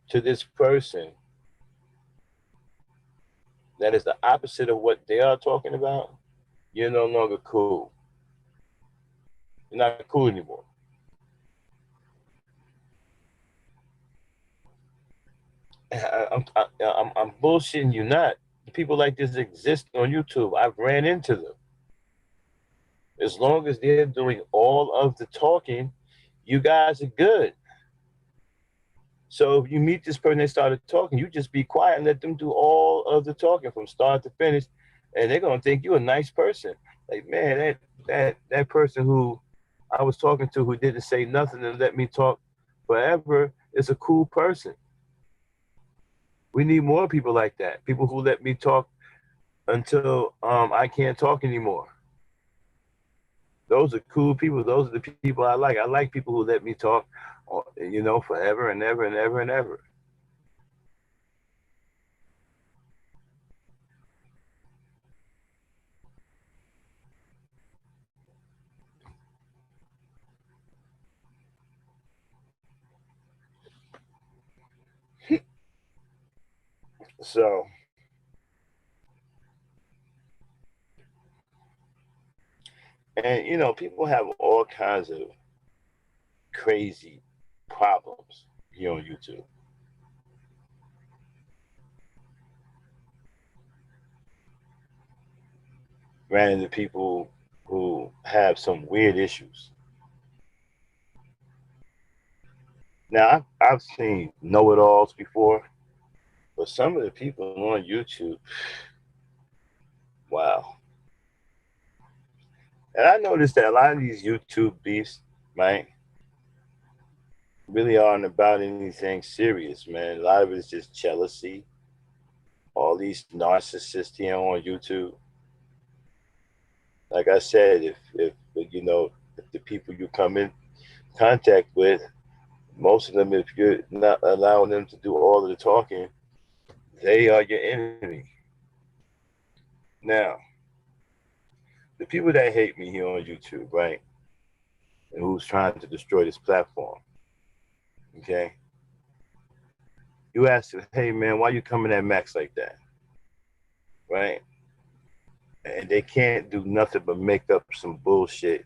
to this person that is the opposite of what they are talking about, you're no longer cool. You're not cool anymore. I'm bullshitting you not. People like this exist on YouTube. I've ran into them. As long as they're doing all of the talking, you guys are good. So if you meet this person, they started talking, you just be quiet and let them do all of the talking from start to finish, and they're gonna think you're a nice person. Like, man, that person who I was talking to who didn't say nothing and let me talk forever is a cool person. We need more people like that. People who let me talk until I can't talk anymore. Those are cool people. Those are the people I like. I like people who let me talk, forever and ever and ever and ever. So, and people have all kinds of crazy problems here on YouTube. Ran into people who have some weird issues. Now, I've seen know-it-alls before, but some of the people on YouTube, wow. And I noticed that a lot of these YouTube beefs, right, really aren't about anything serious, man. A lot of it is just jealousy. all these narcissists here on YouTube. Like I said, if you know, if the people you come in contact with, most of them, if you're not allowing them to do all of the talking, they are your enemy. Now, the people that hate me here on YouTube, right, and who's trying to destroy this platform, okay, you ask them, hey man, why you coming at Max like that, right? And they can't do nothing but make up some bullshit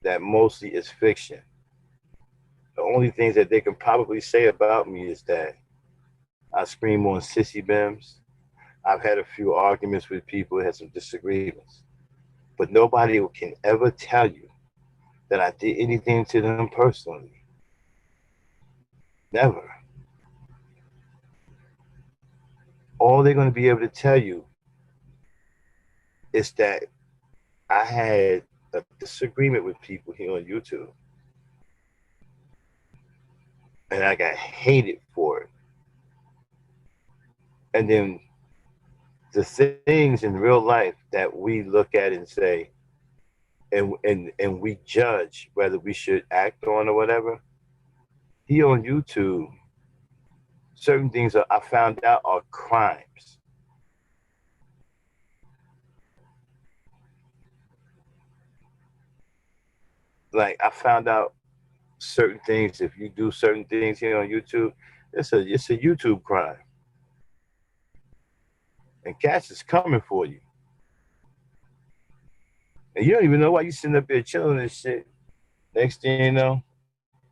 that mostly is fiction. The only things that they can probably say about me is that I scream on sissy bims. I've had a few arguments with people, had some disagreements, but nobody can ever tell you that I did anything to them personally. Never. All they're going to be able to tell you is that I had a disagreement with people here on YouTube and I got hated for it. And then the things in real life that we look at and say, and we judge whether we should act on or whatever, here on YouTube, certain things I found out are crimes. Like I found out certain things. If you do certain things here on YouTube, it's a YouTube crime, and cats is coming for you, and you don't even know why you sitting up there chilling and shit. Next thing you know,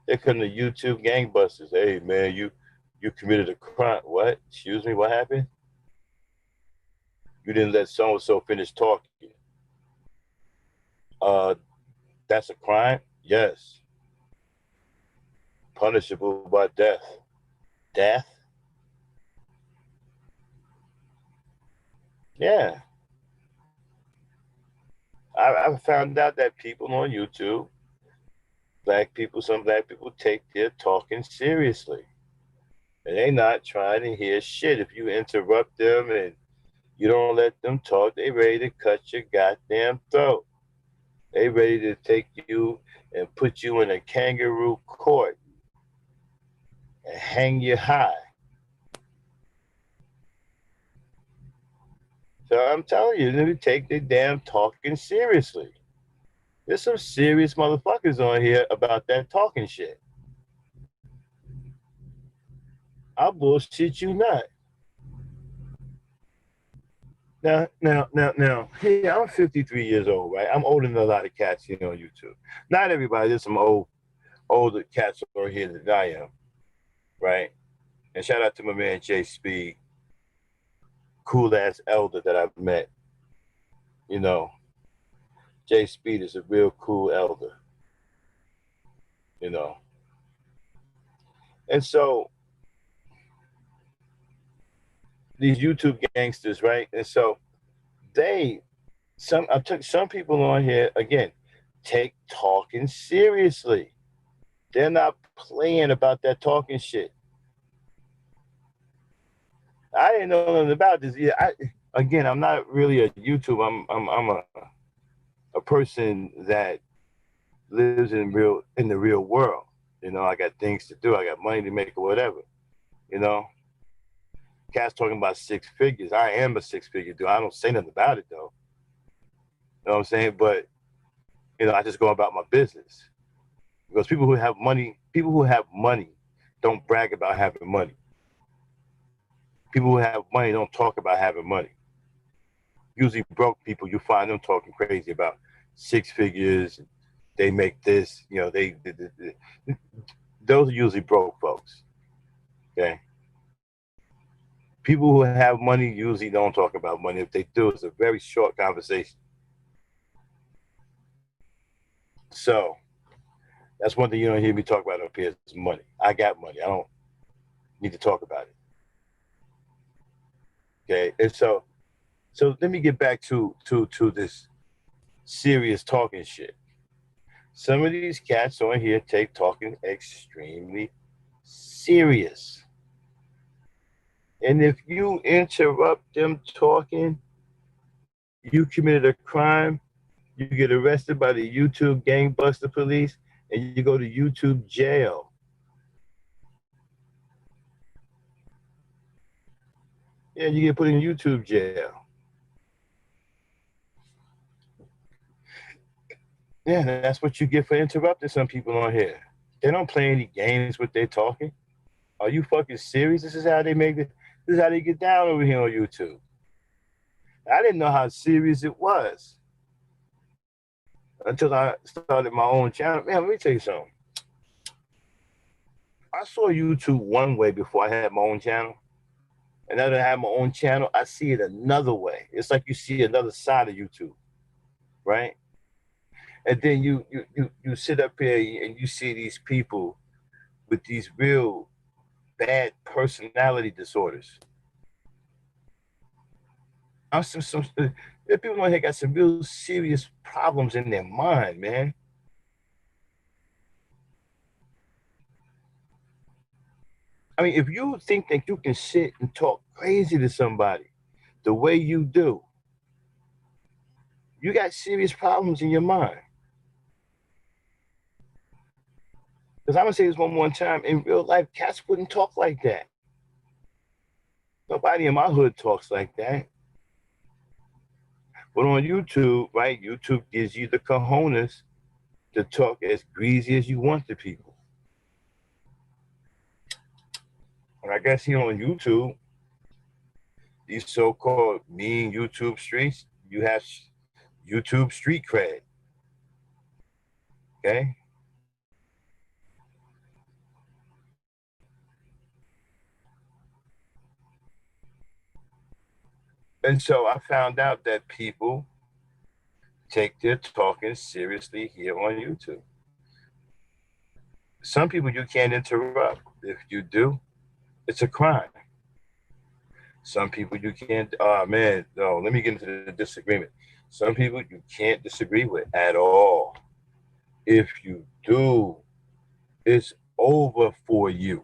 they're coming to YouTube gangbusters. Hey man, you committed a crime. What? Excuse me. What happened? You didn't let so and so finish talking. Uh, that's a crime. Yes, punishable by death. Death? Yeah. I found out that people on YouTube, some black people take their talking seriously. And they not trying to hear shit. If you interrupt them and you don't let them talk, they ready to cut your goddamn throat. They ready to take you and put you in a kangaroo court and hang you high. So I'm telling you, let me take the damn talking seriously. There's some serious motherfuckers on here about that talking shit. I bullshit you not. Now. Yeah, I'm 53 years old, right? I'm older than a lot of cats here on YouTube. Not everybody. There's some older cats on here than I am, right? And shout out to my man Jay Speed, cool ass elder that I've met. You know, Jay Speed is a real cool elder. You know, and so these YouTube gangsters, right? And so they I took some people on here again, take talking seriously. They're not playing about that talking shit. I didn't know nothing about this. Yeah, again, I'm not really a YouTube. I'm a person that lives in the real world. You know, I got things to do. I got money to make or whatever. You know, Cat's talking about six figures. I am a six-figure dude. I don't say nothing about it though. You know what I'm saying? But I just go about my business because people who have money, don't brag about having money. People who have money don't talk about having money. Usually broke people, you find them talking crazy about six figures. They make this, those are usually broke folks. Okay. People who have money usually don't talk about money. If they do, it's a very short conversation. So that's one thing you don't hear me talk about up here is money. I got money. I don't need to talk about it. Okay. And so let me get back to this serious talking shit. Some of these cats on here take talking extremely serious. And if you interrupt them talking, you committed a crime, you get arrested by the YouTube gangbuster police, and you go to YouTube jail. Yeah, you get put in YouTube jail. Yeah, that's what you get for interrupting some people on here. They don't play any games with their talking. Are you fucking serious? This is how they make it. This is how they get down over here on YouTube. I didn't know how serious it was until I started my own channel. Man, let me tell you something. I saw YouTube one way before I had my own channel. And now that I have my own channel, I see it another way. It's like you see another side of YouTube, right? And then you sit up here and you see these people with these real bad personality disorders. I'm some there are people on here got some real serious problems in their mind, man. I mean, if you think that you can sit and talk crazy to somebody the way you do, you got serious problems in your mind. Because I'm gonna say this one more time: in real life, cats wouldn't talk like that. Nobody in my hood talks like that. But on YouTube, right? YouTube gives you the cojones to talk as greasy as you want to people. And I guess here on YouTube, these so-called mean YouTube streets, you have YouTube street cred. Okay. And so I found out that people take their talking seriously here on YouTube. Some people you can't interrupt. If you do, it's a crime. Some people you can't, oh man, no, let me get into the disagreement. Some people you can't disagree with at all. If you do, it's over for you.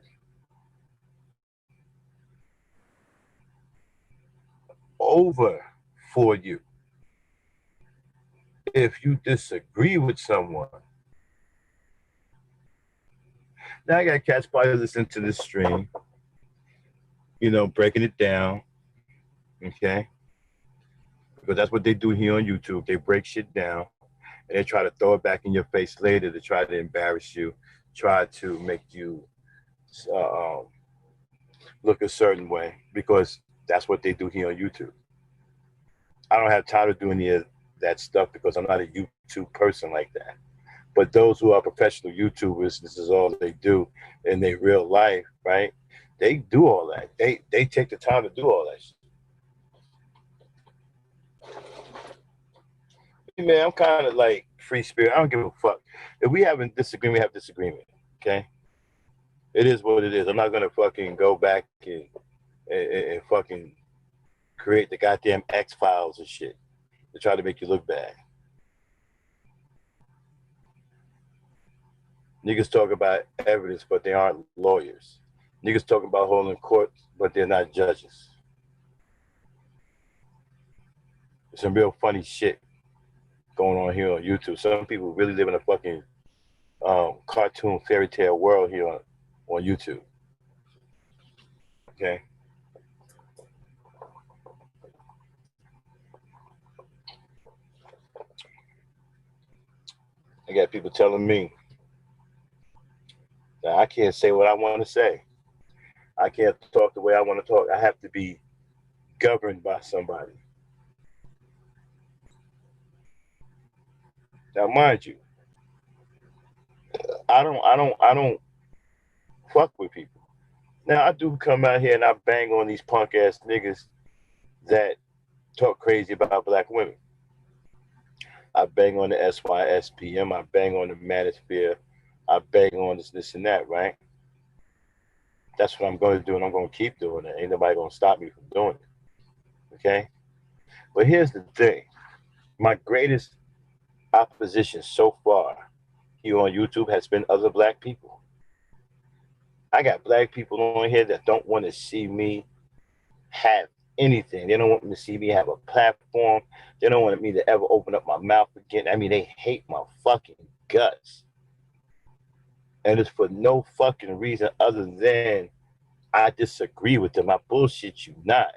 Over for you. If you disagree with someone, now I got cats probably listening to this stream, breaking it down, okay? Because that's what they do here on YouTube. They break shit down and they try to throw it back in your face later to try to embarrass you, try to make you uh, look a certain way because that's what they do here on YouTube. I don't have time to do any of that stuff because I'm not a YouTube person like that. But those who are professional YouTubers, this is all they do in their real life, right? They do all that. They take the time to do all that shit. Man, I'm kind of like free spirit. I don't give a fuck. If we have a disagreement, we have disagreement. Okay? It is what it is. I'm not gonna fucking go back and fucking create the goddamn X Files and shit to try to make you look bad. Niggas talk about evidence, but they aren't lawyers. Niggas talk about holding courts, but they're not judges. There's some real funny shit going on here on YouTube. Some people really live in a fucking cartoon fairy tale world here on YouTube. Okay. I got people telling me that I can't say what I want to say. I can't talk the way I want to talk. I have to be governed by somebody. Now, mind you, I don't fuck with people. Now, I do come out here and I bang on these punk ass niggas that talk crazy about black women. I bang on the SYSPM. I bang on the manosphere. I bang on this and that, right? That's what I'm going to do, and I'm going to keep doing it. Ain't nobody going to stop me from doing it. Okay? But here's the thing. My greatest opposition so far here on YouTube has been other black people. I got black people on here that don't want to see me have anything. They don't want me to see me have a platform. They don't want me to ever open up my mouth again. I mean, they hate my fucking guts. And it's for no fucking reason other than I disagree with them. I bullshit you not.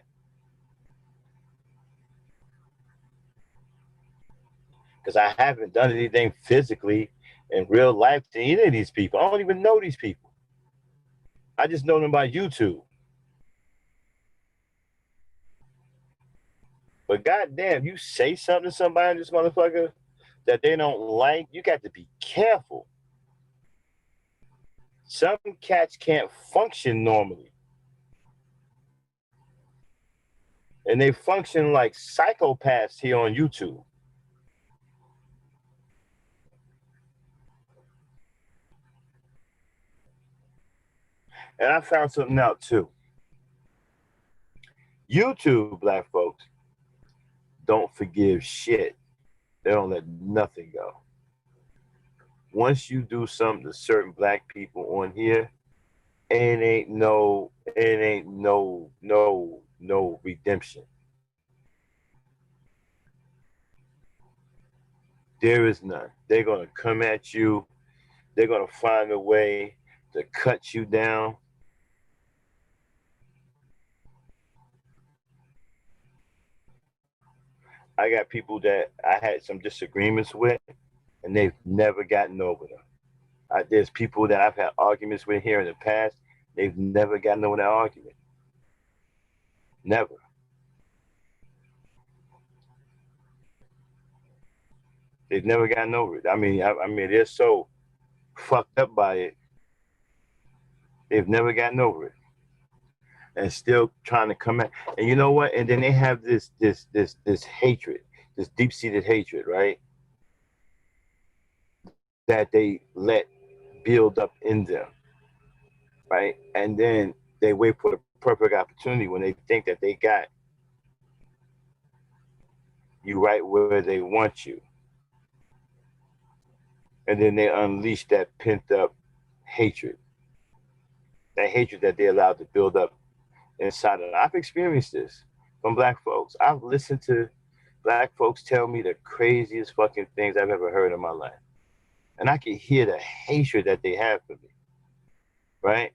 Because I haven't done anything physically in real life to any of these people. I don't even know these people. I just know them by YouTube. But goddamn, you say something to somebody, this motherfucker, that they don't like, you got to be careful. Some cats can't function normally. And they function like psychopaths here on YouTube. And I found something out too. YouTube black folks don't forgive shit. They don't let nothing go. Once you do something to certain black people on here, it ain't no redemption. There is none. They're gonna come at you. They're gonna find a way to cut you down. I got people that I had some disagreements with, and they've never gotten over them. There's people that I've had arguments with here in the past. They've never gotten over that argument. Never. They've never gotten over it. I mean, they're so fucked up by it. They've never gotten over it, and still trying to come at. And you know what? And then they have this hatred, this deep seated hatred, right? That they let build up in them, right? And then they wait for the perfect opportunity when they think that they got you right where they want you, and then they unleash that pent up hatred, that hatred that they allowed to build up inside of them. I've experienced this from black folks. I've listened to black folks tell me the craziest fucking things I've ever heard in my life. And I can hear the hatred that they have for me. Right?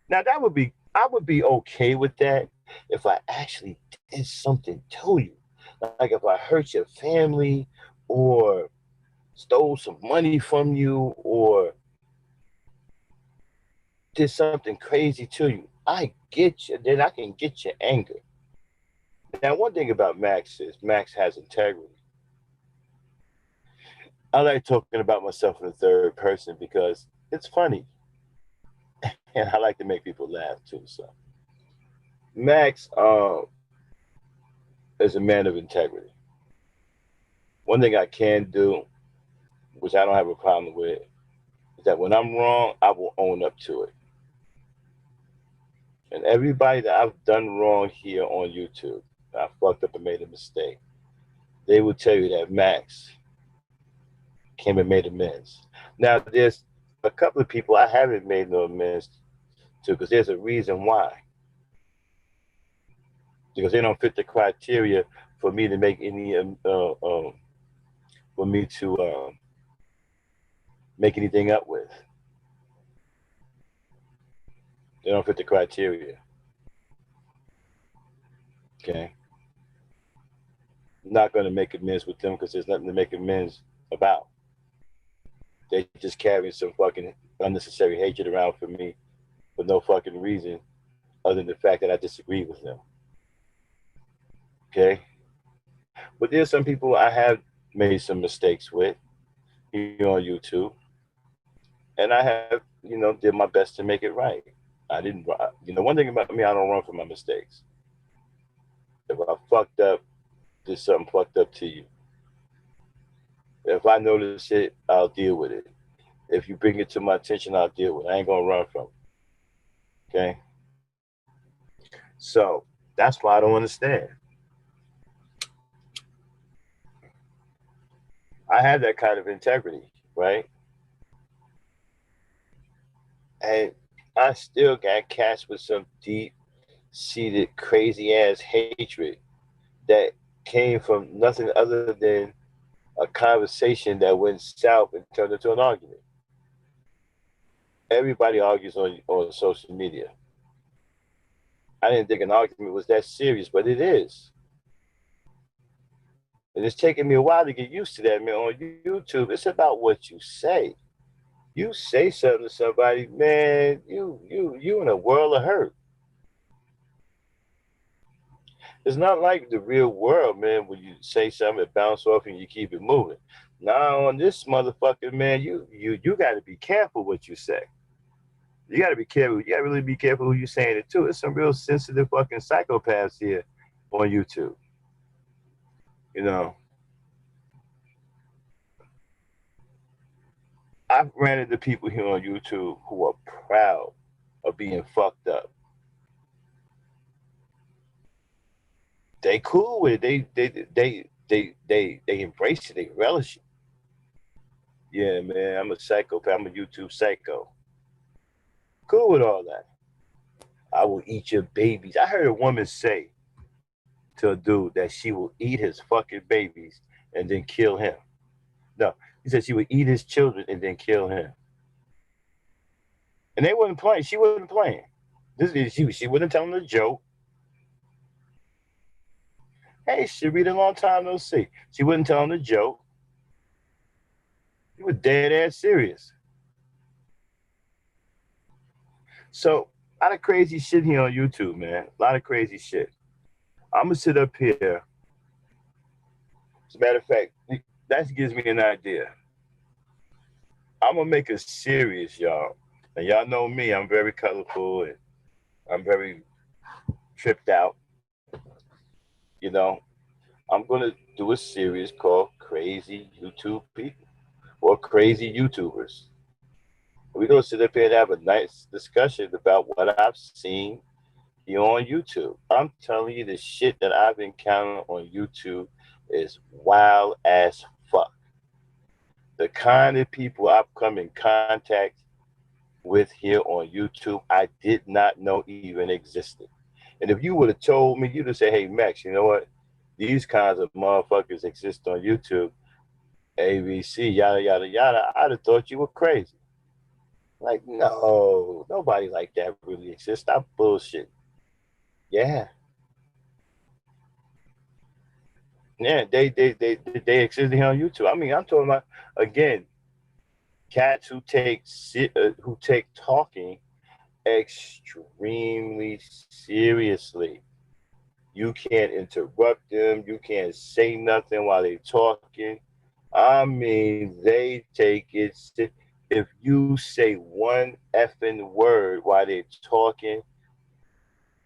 Now I would be okay with that if I actually did something to you. Like if I hurt your family or stole some money from you or did something crazy to you. I get you. Then I can get your anger. Now, one thing about Max is Max has integrity. I like talking about myself in the third person because it's funny. And I like to make people laugh too. So Max is a man of integrity. One thing I can do, which I don't have a problem with, is that when I'm wrong, I will own up to it. And everybody that I've done wrong here on YouTube, I fucked up and made a mistake, they will tell you that Max came and made amends. Now, there's a couple of people I haven't made no amends to because there's a reason why. Because they don't fit the criteria for me to make any for me to make anything up with. They don't fit the criteria. Okay, I'm not going to make amends with them because there's nothing to make amends about. They just carrying some fucking unnecessary hatred around for me for no fucking reason other than the fact that I disagree with them. Okay, but there's some people I have made some mistakes with here on YouTube, and I have did my best to make it right. I didn't. One thing about me, I don't run from my mistakes. If I fucked up, did something fucked up to you. If I notice it, I'll deal with it. If you bring it to my attention, I'll deal with it. I ain't gonna run from it. Okay. So that's why I don't understand. I have that kind of integrity, right? And I still got cats with some deep seated crazy ass hatred that came from nothing other than a conversation that went south and turned into an argument. Everybody argues on social media. I didn't think an argument was that serious, but it is. And it's taken me a while to get used to that, man. On YouTube, it's about what you say. You say something to somebody, man, you in a world of hurt. It's not like the real world, man, when you say something, it bounce off and you keep it moving. Now on this motherfucker, man, you gotta be careful what you say. You gotta be careful. You gotta really be careful who you're saying it to. It's some real sensitive fucking psychopaths here on YouTube. You know, I've ran into people here on YouTube who are proud of being fucked up. They cool with it. They embrace it. They relish it. Yeah, man, I'm a psychopath. I'm a YouTube psycho. Cool with all that. I will eat your babies. I heard a woman say to a dude that she will eat his fucking babies and then kill him. No, he said she would eat his children and then kill him. And they wasn't playing. She wasn't playing. She wasn't telling a joke. Hey, Sharita, long time no see. She wasn't telling a joke. She was dead ass serious. So, a lot of crazy shit here on YouTube, man. A lot of crazy shit. I'm gonna sit up here. As a matter of fact, that gives me an idea. I'm gonna make a series, y'all. And y'all know me, I'm very colorful and I'm very tripped out. You know, I'm gonna do a series called Crazy YouTube People or Crazy YouTubers. We're gonna sit up here and have a nice discussion about what I've seen here on YouTube. I'm telling you, the shit that I've encountered on YouTube is wild as fuck. The kind of people I've come in contact with here on YouTube, I did not know even existed. And if you would have told me, you'd have said, hey, Max, you know what? These kinds of motherfuckers exist on YouTube, ABC, yada, yada, yada. I'd have thought you were crazy. Like, no, nobody like that really exists. Stop bullshit. Yeah. Yeah, they exist here on YouTube. I mean, I'm talking about, again, cats who take talking extremely seriously. You can't interrupt them. You can't say nothing while they're talking. I mean, they take it. If you say one effing word while they're talking,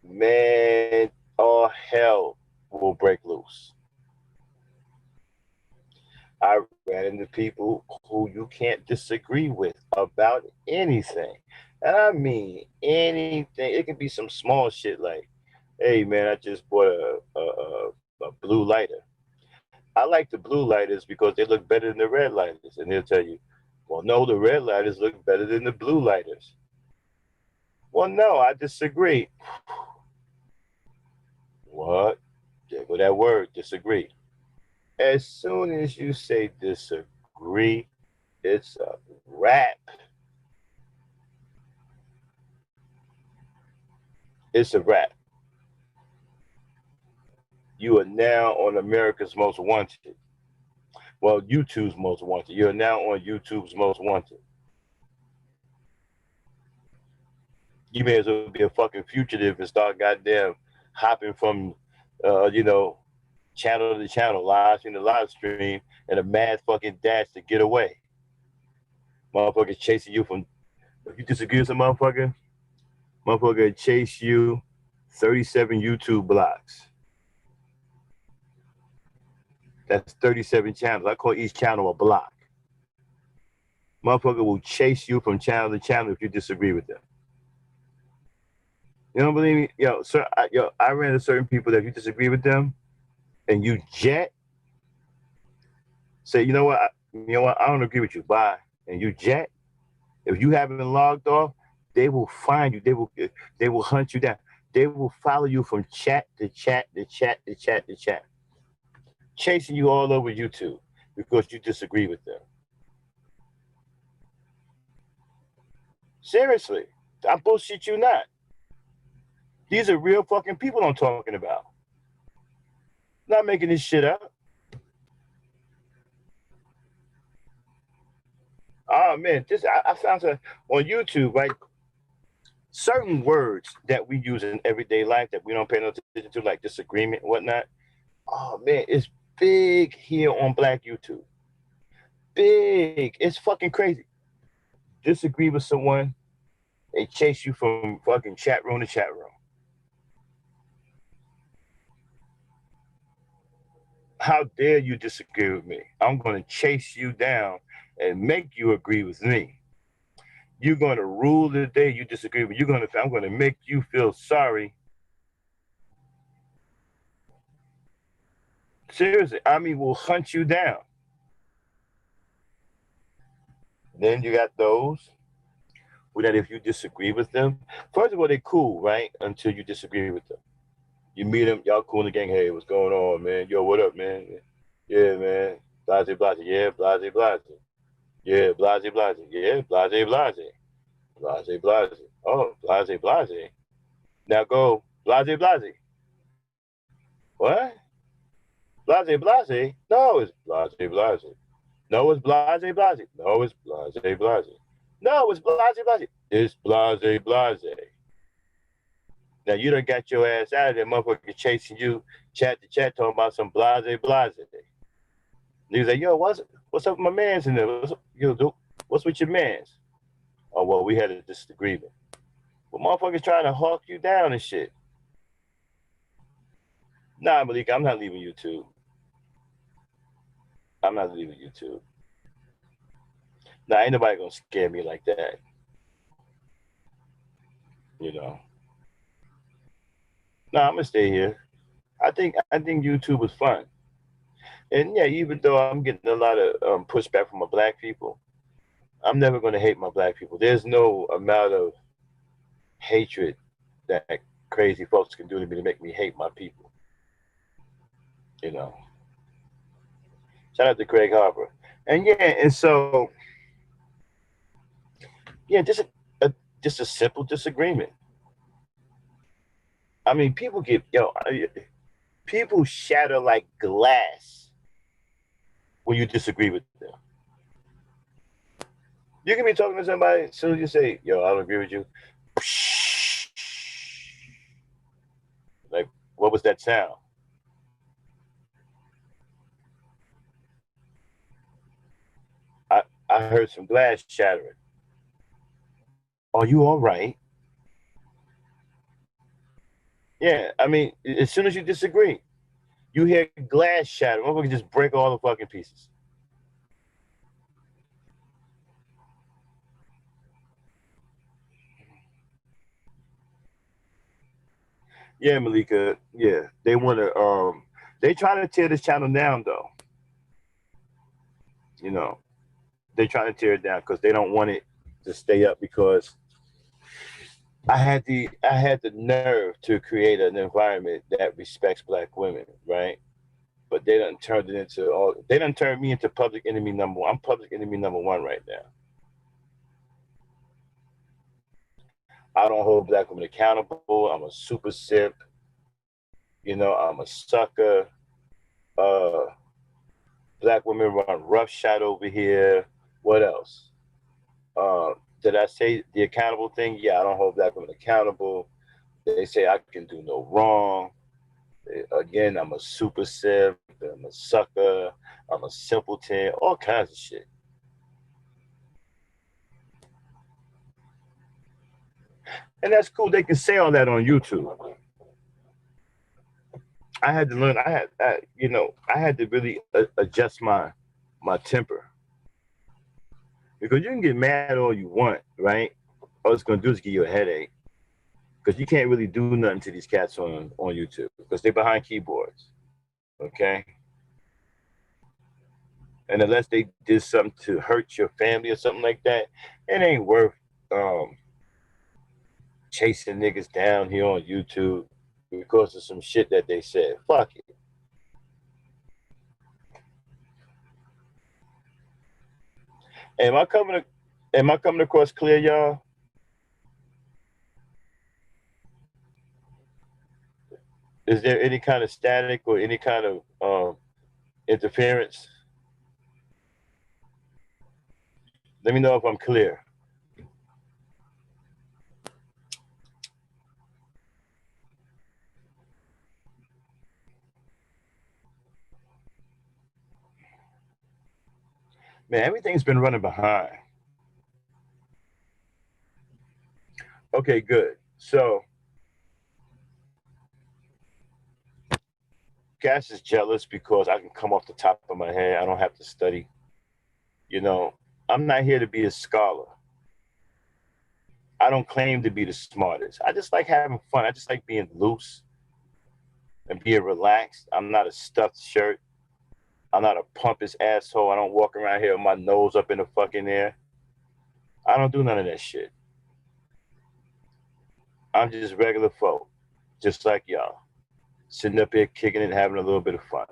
man, all hell will break loose. I ran into people who you can't disagree with about anything. And I mean anything. It can be some small shit like, hey man, I just bought a blue lighter. I like the blue lighters because they look better than the red lighters. And they'll tell you, well, no, the red lighters look better than the blue lighters. Well, no, I disagree. What? There go that word, disagree. As soon as you say disagree, it's a wrap. It's a wrap. You are now on America's Most Wanted. Well, YouTube's Most Wanted. You're now on YouTube's Most Wanted. You may as well be a fucking fugitive and start goddamn hopping from, you know, channel to channel, live stream to live stream, and a mad fucking dash to get away. Motherfuckers chasing you from. If you disagree with some motherfucker chase you 37 YouTube blocks. That's 37 channels. I call each channel a block. Motherfucker will chase you from channel to channel if you disagree with them. You don't believe me? Yo, sir, I ran into certain people that if you disagree with them and you jet, say, you know what, I don't agree with you. Bye. And you jet, if you haven't logged off, they will find you. They will hunt you down. They will follow you from chat to chat to chat to chat to chat, chasing you all over YouTube because you disagree with them. Seriously, I bullshit you not. These are real fucking people I'm talking about. Not making this shit up. Oh man, I found some on YouTube, right? Certain words that we use in everyday life that we don't pay no attention to, like disagreement and whatnot. Oh man, it's big here on Black YouTube. Big. It's fucking crazy. Disagree with someone, they chase you from fucking chat room to chat room. How dare you disagree with me? I'm going to chase you down and make you agree with me. You're going to rule the day you disagree with. I'm going to make you feel sorry. Seriously, I mean, we'll hunt you down. Then you got those who that if you disagree with them, first of all, they're cool, right? Until you disagree with them. You meet them, y'all cool in the gang. Hey, what's going on, man? Yo, what up, man? Yeah, man. Blase, blase. Yeah, blase, blase. Yeah, blase, blase. Yeah, blase, blase. Blase, blase. Oh, blase, blase. Now go, blase, blase. What? Blase, blase? No, it's blase, blase. No, it's blase, blase. No, it's blase, blase. No, it's blase, blase. It's blase, blase. Now you done got your ass out of there, motherfucker chasing you, chat to chat, talking about some blase, blase. Niggas like, yo, what's up with my mans in there? What's with your mans? Oh, well, we had a disagreement. But motherfuckers trying to hawk you down and shit. Nah, Malik, I'm not leaving YouTube. I'm not leaving YouTube. Nah, ain't nobody gonna scare me like that. You know. Nah, I'm gonna stay here. I think YouTube was fun. And yeah, even though I'm getting a lot of pushback from my black people, I'm never gonna hate my black people. There's no amount of hatred that crazy folks can do to me to make me hate my people. You know. Shout out to Craig Harper. And yeah, and so yeah, just a simple disagreement. I mean, people shatter like glass when you disagree with them. You can be talking to somebody, as soon as you say, yo, I don't agree with you. Like, what was that sound? I heard some glass shattering. Are you all right? Yeah, I mean, as soon as you disagree, you hear glass shatter. Motherfucker just break all the fucking pieces. Yeah, Malika. Yeah, they want to. They trying to tear this channel down, though. You know, they trying to tear it down because they don't want it to stay up. Because I had the nerve to create an environment that respects black women, right? But they done turned it into all. They done turned me into public enemy number one. I'm public enemy number one right now. I don't hold black women accountable. I'm a super simp. You know, I'm a sucker. Uh, Black women run roughshod over here. What else? Uh, did I say the accountable thing? Yeah, I don't hold black women accountable. They say I can do no wrong. Again, I'm a super simp. I'm a sucker. I'm a simpleton. All kinds of shit. And that's cool. They can say all that on YouTube. I had to learn. I had to really adjust my temper because you can get mad all you want, right? All it's gonna do is give you a headache because you can't really do nothing to these cats on YouTube because they're behind keyboards, okay? And unless they did something to hurt your family or something like that, it ain't worth chasing niggas down here on YouTube because of some shit that they said. Fuck it. Am I coming across clear, y'all? Is there any kind of static or any kind of interference? Let me know if I'm clear. Man, everything's been running behind. Okay, good. So, Cass is jealous because I can come off the top of my head. I don't have to study. You know, I'm not here to be a scholar. I don't claim to be the smartest. I just like having fun. I just like being loose and being relaxed. I'm not a stuffed shirt. I'm not a pompous asshole. I don't walk around here with my nose up in the fucking air. I don't do none of that shit. I'm just regular folk, just like y'all, sitting up here kicking it, having a little bit of fun.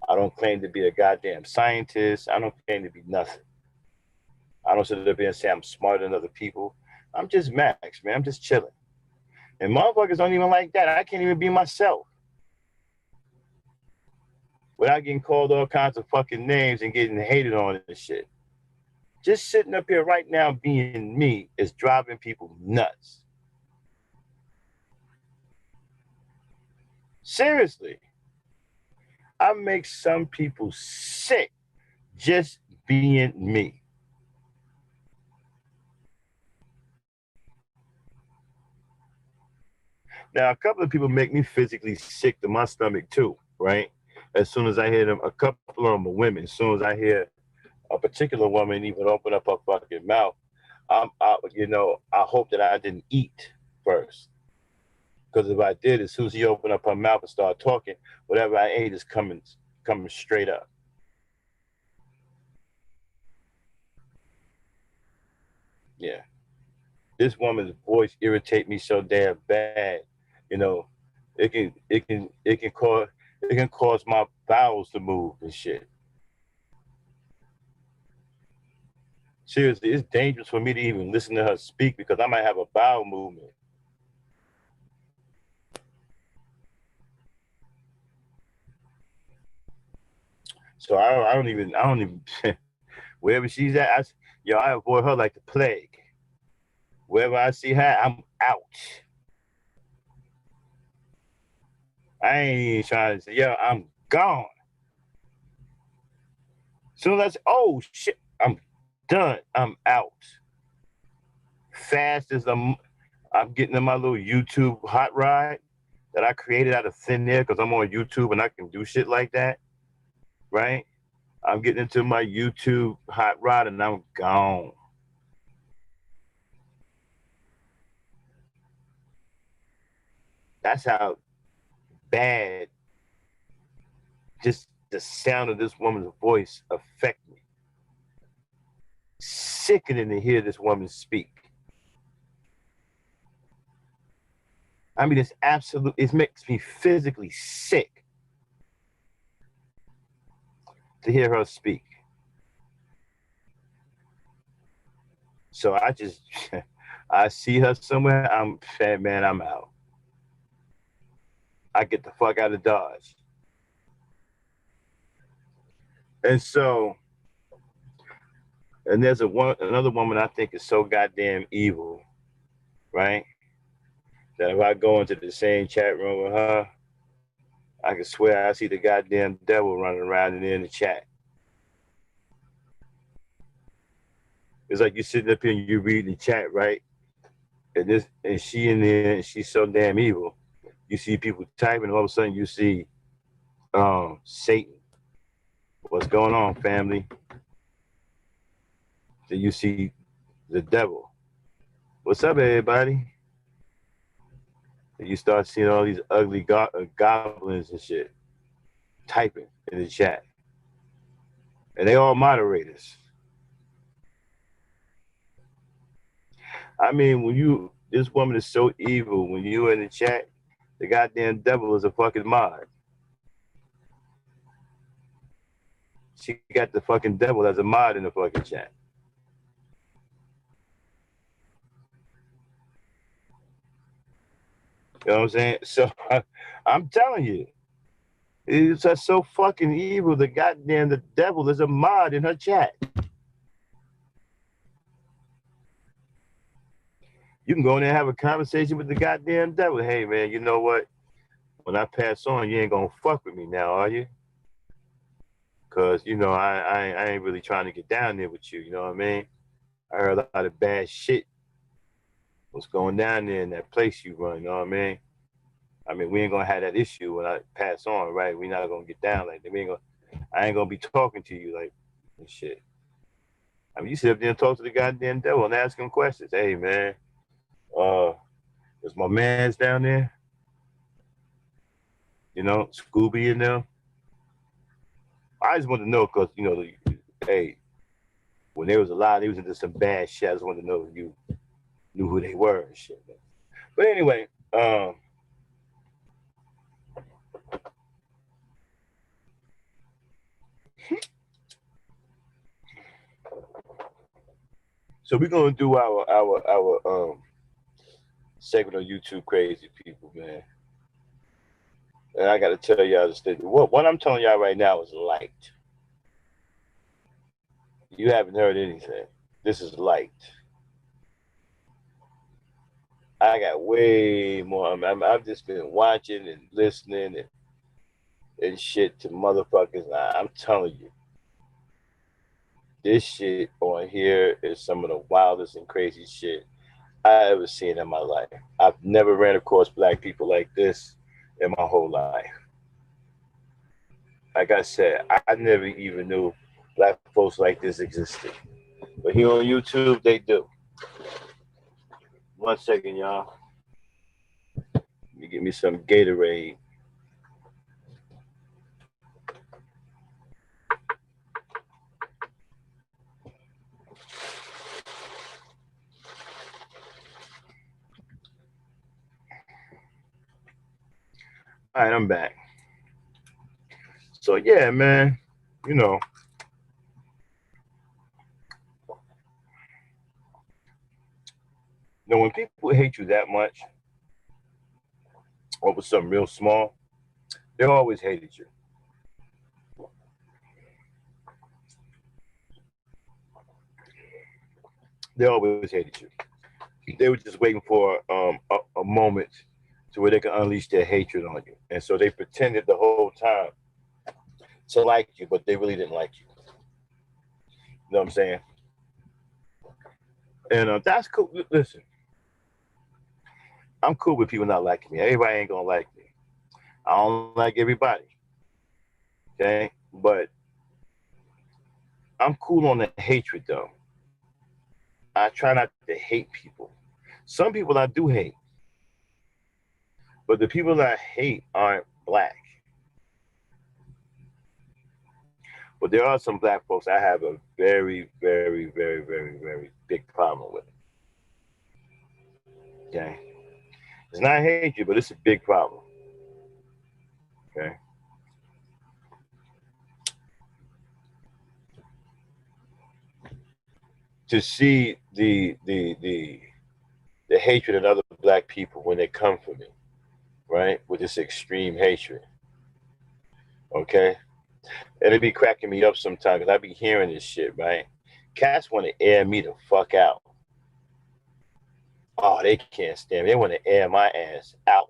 I don't claim to be a goddamn scientist. I don't claim to be nothing. I don't sit up here and say I'm smarter than other people. I'm just Max, man. I'm just chilling. And motherfuckers don't even like that. I can't even be myself without getting called all kinds of fucking names and getting hated on and shit. Just sitting up here right now being me is driving people nuts. Seriously. I make some people sick just being me. Now, a couple of people make me physically sick to my stomach too, right? As soon as I hear them, a couple of them are women. As soon as I hear a particular woman even open up her fucking mouth, I hope that I didn't eat first. Because if I did, as soon as she opened up her mouth and started talking, whatever I ate is coming straight up. Yeah. This woman's voice irritate me so damn bad, you know, it can cause my bowels to move and shit. Seriously, it's dangerous for me to even listen to her speak because I might have a bowel movement. So I don't even wherever she's at, I avoid her like the plague. Wherever I see her, I'm out. I ain't even trying to say, I'm gone. Soon as oh shit, I'm done. I'm out. Fast as I'm getting in my little YouTube hot ride that I created out of thin air because I'm on YouTube and I can do shit like that, right? I'm getting into my YouTube hot rod and I'm gone. That's how bad just the sound of this woman's voice affect me. Sickening to hear this woman speak. I mean, it makes me physically sick to hear her speak. So I see her somewhere, I'm fat man, I'm out. I get the fuck out of Dodge. And so, and there's another woman I think is so goddamn evil, right? That if I go into the same chat room with her, I can swear I see the goddamn devil running around in the chat. It's like you're sitting up here and you reading the chat, right? And she in there, and she's so damn evil. You see people typing, and all of a sudden you see Satan. What's going on, family? Then you see the devil. What's up, everybody? And you start seeing all these ugly goblins and shit typing in the chat. And they all moderators. I mean, this woman is so evil. When you in the chat, the goddamn devil is a fucking mod. She got the fucking devil as a mod in the fucking chat. You know what I'm saying? So I'm telling you, it's just so fucking evil. The devil is a mod in her chat. You can go in there and have a conversation with the goddamn devil. Hey man, you know what? When I pass on, you ain't gonna fuck with me now, are you? Cause you know I ain't really trying to get down there with you. You know what I mean? I heard a lot of bad shit. What's going down there in that place you run? You know what I mean? I mean, we ain't gonna have that issue when I pass on, right? We not gonna get down like that. I ain't gonna be talking to you like and shit. I mean, you sit up there and talk to the goddamn devil and ask him questions. Hey, man, is my man's down there? You know, Scooby in there? I just want to know because, you know, hey, when there was a lot, they was into some bad shit. I just wanted to know if you knew who they were and shit. But anyway, so we're gonna do our segment on YouTube, Crazy People, man. And I gotta tell y'all this thing. What I'm telling y'all right now is light. You haven't heard anything. This is light. I got way more. I've just been watching and listening and shit to motherfuckers. I'm telling you, this shit on here is some of the wildest and crazy shit I ever seen in my life. I've never ran across black people like this in my whole life. Like I said, I never even knew black folks like this existed. But here on YouTube, they do. 1 second, y'all. Let me get me some Gatorade. All right, I'm back. So yeah, man, you know, when people hate you that much over something real small, they always hated you. They always hated you. They were just waiting for a moment to where they could unleash their hatred on you, and so they pretended the whole time to like you, but they really didn't like you. You know what I'm saying? And that's cool. Listen, I'm cool with people not liking me. Everybody ain't gonna like me. I don't like everybody. Okay, but I'm cool on the hatred though. I try not to hate people. Some people I do hate, but the people that I hate aren't black. But there are some black folks I have a very, very, very, very, very big problem with. Okay, it's not hatred, but it's a big problem. Okay. To see the hatred in other black people when they come for me, right? With this extreme hatred. Okay? And it be cracking me up sometimes because I be hearing this shit, right? Cats want to air me the fuck out. Oh, they can't stand me. They want to air my ass out.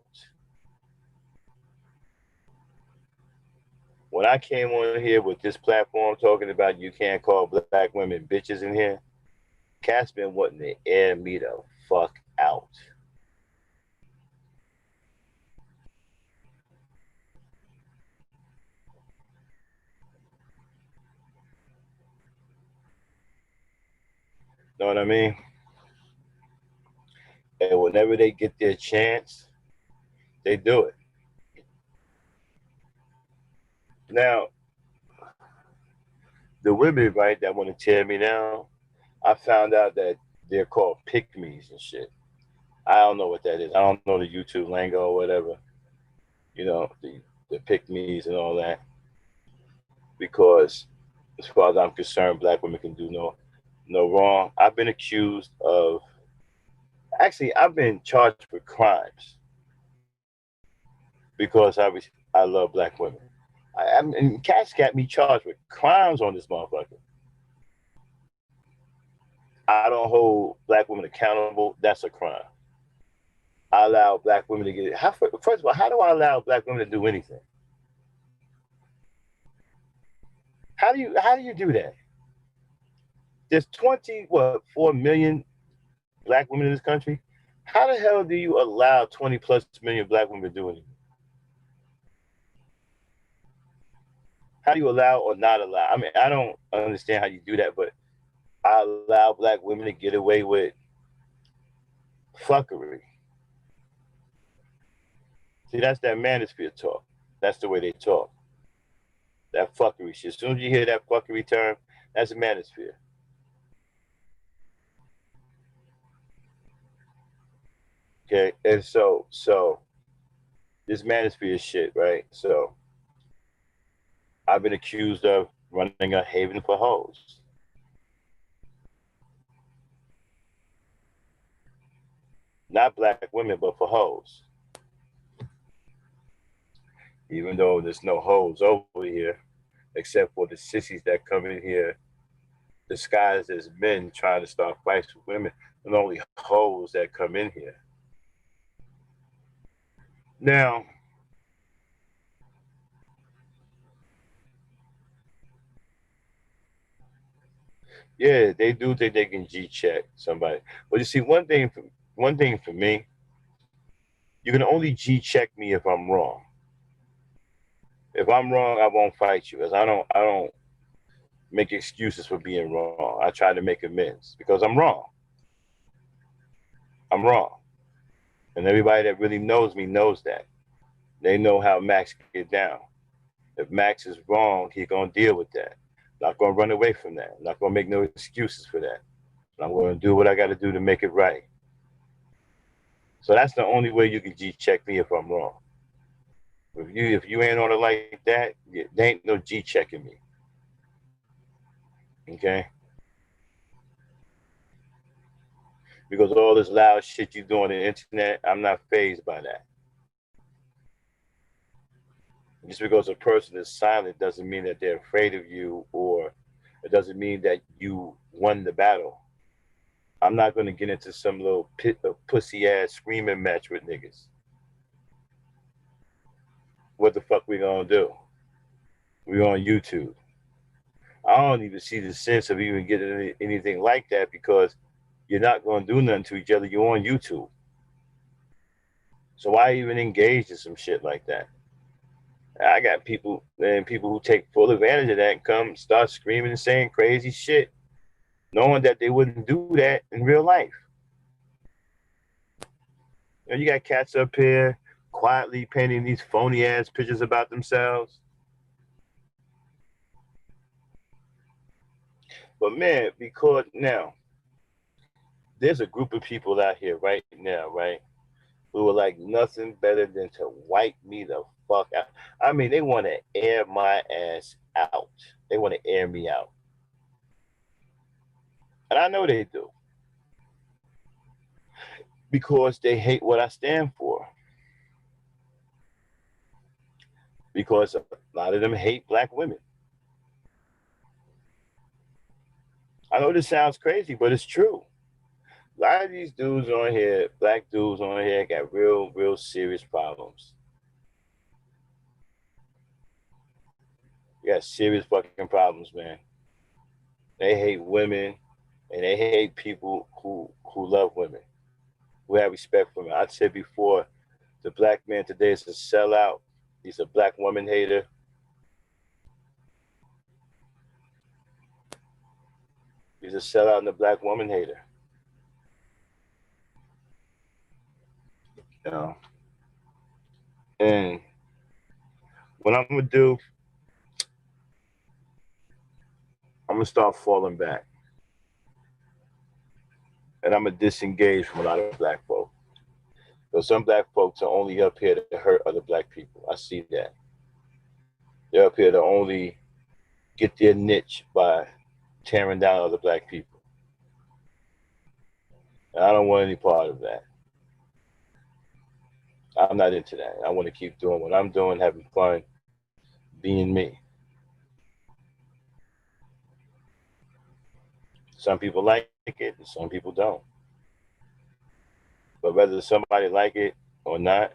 When I came on here with this platform talking about you can't call black women bitches in here, cats been wanting to air me the fuck out. Know what I mean? And whenever they get their chance, they do it. Now, the women, right, that want to tear me down, I found out that they're called pick-me's and shit. I don't know what that is. I don't know the YouTube lingo or whatever. You know, the pick me's and all that. Because as far as I'm concerned, black women can do no wrong. I've been accused of actually I've been charged with crimes because I love black women. And cats got me charged with crimes on this motherfucker. I don't hold black women accountable. That's a crime. I allow black women to get it. First of all, how do I allow black women to do anything? How do you do that? There's 4 million black women in this country. How the hell do you allow 20 plus million black women to do anything? How do you allow or not allow? I mean, I don't understand how you do that, but I allow black women to get away with fuckery. See, that's that manosphere talk. That's the way they talk. That fuckery shit. As soon as you hear that fuckery term, that's a manosphere. Okay, and so this manosphere shit, right? So I've been accused of running a haven for hoes. Not black women, but for hoes. Even though there's no hoes over here, except for the sissies that come in here disguised as men trying to start fights with women, and only hoes that come in here. Now, yeah, they do think they can G check somebody, but you see, one thing for me, you can only G check me if I'm wrong. If I'm wrong, I won't fight you, because I don't make excuses for being wrong. I try to make amends because I'm wrong. I'm wrong, and everybody that really knows me knows that. They know how Max get down. If Max is wrong, he's gonna deal with that. Not gonna run away from that. Not gonna make no excuses for that. I'm gonna do what I got to do to make it right. So that's the only way you can G check me if I'm wrong. If you ain't on it like that, there ain't no G checking me. Okay, because all this loud shit you do on the internet, I'm not phased by that. Just because a person is silent doesn't mean that they're afraid of you, or it doesn't mean that you won the battle. I'm not going to get into some little pussy ass screaming match with niggas. What the fuck we gonna do? We on YouTube. I don't even see the sense of even getting anything like that because you're not going to do nothing to each other. You're on YouTube. So why even engage in some shit like that? I got people who take full advantage of that and come start screaming and saying crazy shit, knowing that they wouldn't do that in real life. You got cats up here quietly painting these phony ass pictures about themselves. But man, because now there's a group of people out here right now, right, who are like nothing better than to wipe me the fuck out. I mean, they want to air my ass out. They want to air me out. And I know they do because they hate what I stand for. Because a lot of them hate black women. I know this sounds crazy, but it's true. A lot of these dudes on here, black dudes on here, got real serious problems. You got serious fucking problems, man. They hate women, and they hate people who love women, who have respect for women. I said before, the black man today is a sellout. He's a black woman hater. He's a sellout and a black woman hater. You know, and what I'm gonna do, I'm gonna start falling back, and I'm gonna disengage from a lot of black folk. So some black folks are only up here to hurt other black people. I see that. They're up here to only get their niche by tearing down other black people. And I don't want any part of that. I'm not into that. I want to keep doing what I'm doing, having fun, being me. Some people like it and some people don't. But whether somebody like it or not,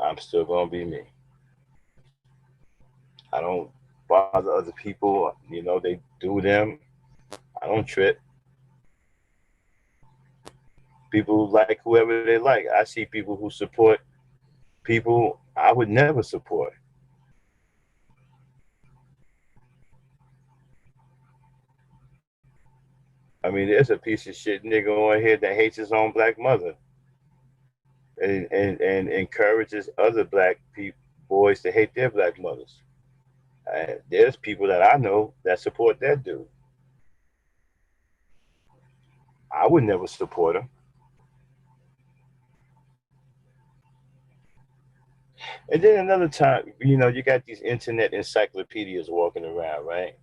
I'm still gonna be me. I don't bother other people. You know, they do them. I don't trip. People like whoever they like. I see people who support people I would never support. I mean, there's a piece of shit nigga on here that hates his own black mother and encourages other black boys to hate their black mothers. There's people that I know that support that dude. I would never support him. And then another time, you know, you got these internet encyclopedias walking around, right?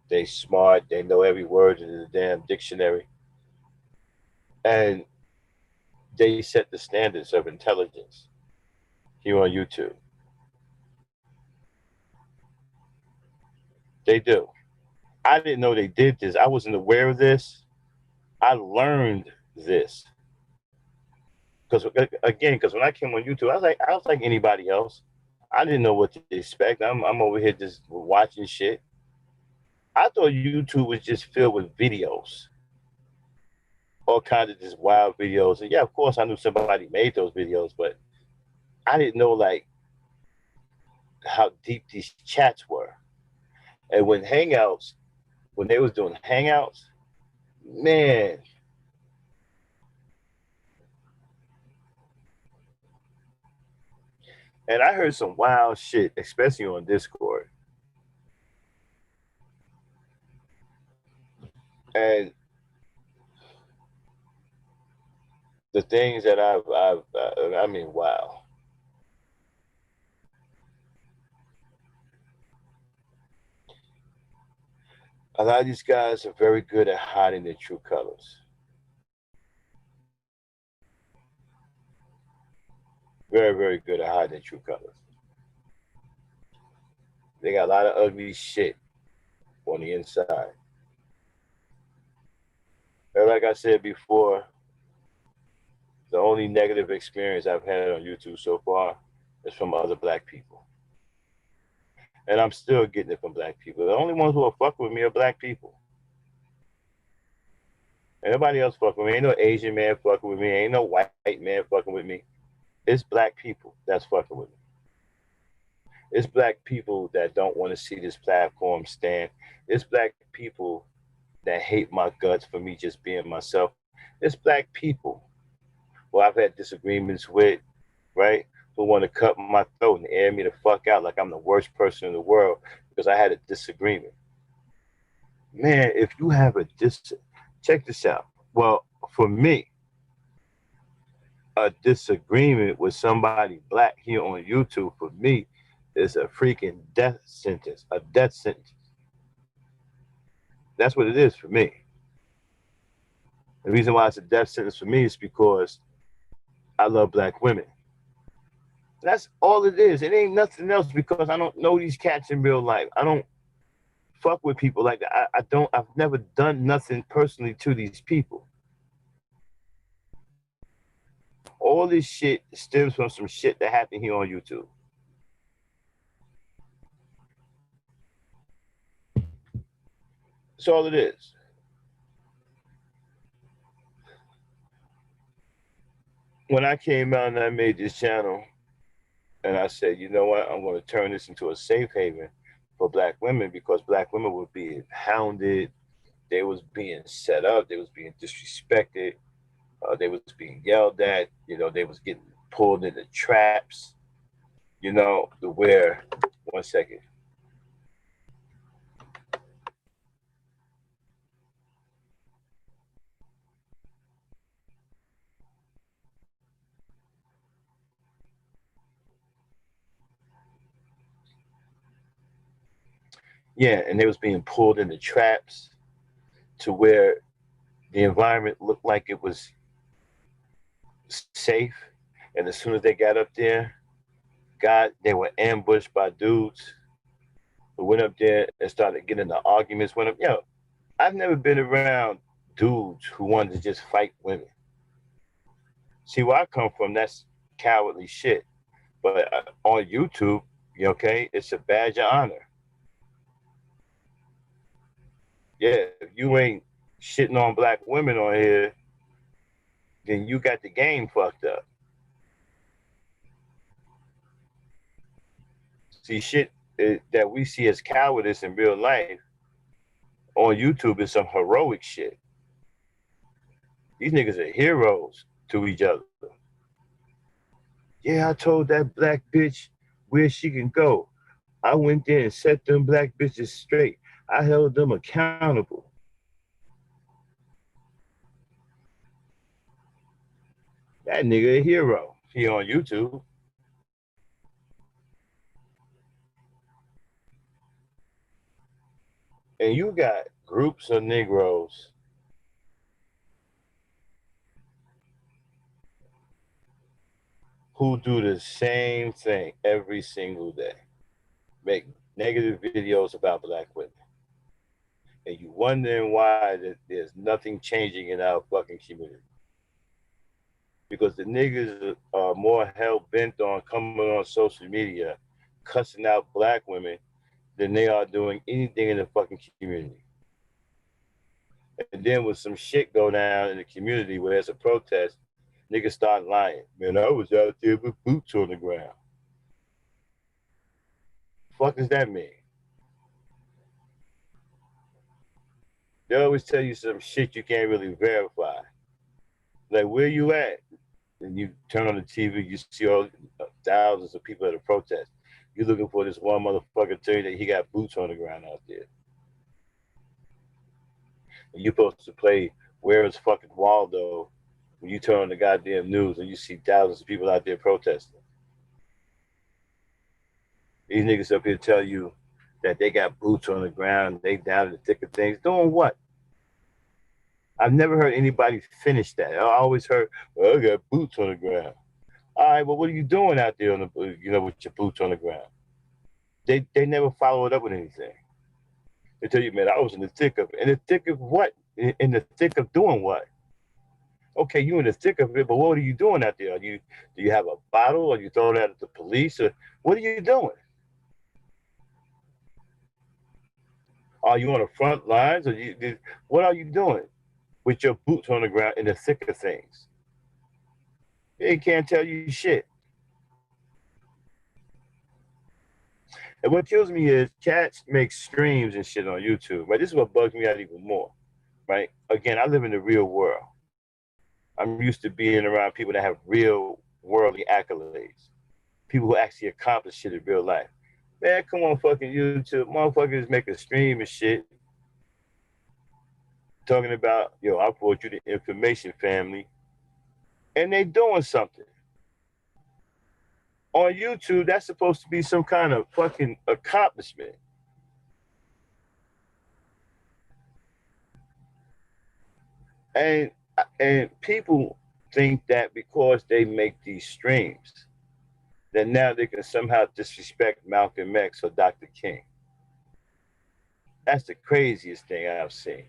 They smart, they know every word in the damn dictionary, and they set the standards of intelligence here on YouTube. They do. I didn't know they did this. I wasn't aware of this. I learned this because again, because when I came on YouTube, I was like anybody else. I didn't know what to expect. I'm over here just watching shit. I thought YouTube was just filled with videos, all kinds of just wild videos. And yeah, of course, I knew somebody made those videos, but I didn't know like how deep these chats were. And when they was doing hangouts, man, and I heard some wild shit, especially on Discord. And the things that I mean, wow. A lot of these guys are very good at hiding their true colors. Very, very good at hiding their true colors. They got a lot of ugly shit on the inside. And like I said before, the only negative experience I've had on YouTube so far is from other black people. And I'm still getting it from black people. The only ones who are fucking with me are black people. Everybody else fucking with me. Ain't no Asian man fucking with me. Ain't no white man fucking with me. It's black people that's fucking with me. It's black people that don't want to see this platform stand. It's black people that hate my guts for me just being myself. It's black people who I've had disagreements with, right? Who want to cut my throat and air me the fuck out like I'm the worst person in the world because I had a disagreement. Man, if you have a check this out. Well, for me, a disagreement with somebody black here on YouTube for me is a freaking death sentence. A death sentence. That's what it is for me. The reason why it's a death sentence for me is because I love black women. That's all it is. It ain't nothing else because I don't know these cats in real life. I don't fuck with people like that. I've never done nothing personally to these people. All this shit stems from some shit that happened here on YouTube. That's all it is. When I came out and I made this channel, and I said, you know what, I'm going to turn this into a safe haven for black women because black women were being hounded, they was being set up, they was being disrespected, they was being yelled at, you know, they was getting pulled into traps, you know, to where, one second. Yeah, and they was being pulled into traps to where the environment looked like it was safe. And as soon as they got up there, God, they were ambushed by dudes who went up there and started getting into arguments. Went up, yo, I've never been around dudes who wanted to just fight women. See, where I come from, that's cowardly shit. But on YouTube, okay, it's a badge of honor. Yeah, if you ain't shitting on black women on here, then you got the game fucked up. See, shit that we see as cowardice in real life on YouTube is some heroic shit. These niggas are heroes to each other. Yeah, I told that black bitch where she can go. I went there and set them black bitches straight. I held them accountable. That nigga a hero. He on YouTube. And you got groups of Negroes who do the same thing every single day. Make negative videos about black women. And you wondering why there's nothing changing in our fucking community. Because the niggas are more hell bent on coming on social media, cussing out black women than they are doing anything in the fucking community. And then when some shit go down in the community where there's a protest, niggas start lying. Man, I was out there with boots on the ground. Fuck does that mean? They always tell you some shit you can't really verify. Like, where you at? And you turn on the TV, you see all thousands of people at a protest. You're looking for this one motherfucker to tell you that he got boots on the ground out there. And you're supposed to play Where is fucking Waldo when you turn on the goddamn news and you see thousands of people out there protesting. These niggas up here tell you that they got boots on the ground, they down in the thick of things. Doing what? I've never heard anybody finish that. I always heard, well, I got boots on the ground. All right, well, what are you doing out there on the, with your boots on the ground? They never follow it up with anything. They tell you, man, I was in the thick of it. In the thick of what? In the thick of doing what? Okay, you in the thick of it, but what are you doing out there? Do you have a bottle? Are you throwing that at the police? Or what are you doing? Are you on the front lines? What are you doing with your boots on the ground in the thick of things? They can't tell you shit. And what kills me is cats make streams and shit on YouTube. Right, this is what bugs me out even more. Right, again, I live in the real world. I'm used to being around people that have real worldly accolades, people who actually accomplish shit in real life. Man, come on, fucking YouTube, motherfuckers make a stream and shit talking about, yo, I brought you the information, family, and they doing something on YouTube. That's supposed to be some kind of fucking accomplishment. And and people think that because they make these streams, that now they can somehow disrespect Malcolm X or Dr. King. That's the craziest thing I've seen.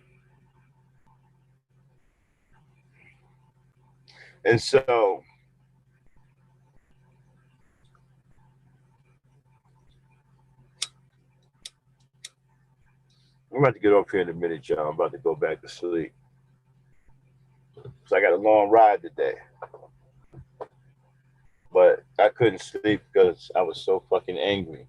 And so I'm about to get off here in a minute, y'all. I'm about to go back to sleep. So I got a long ride today. But I couldn't sleep because I was so fucking angry.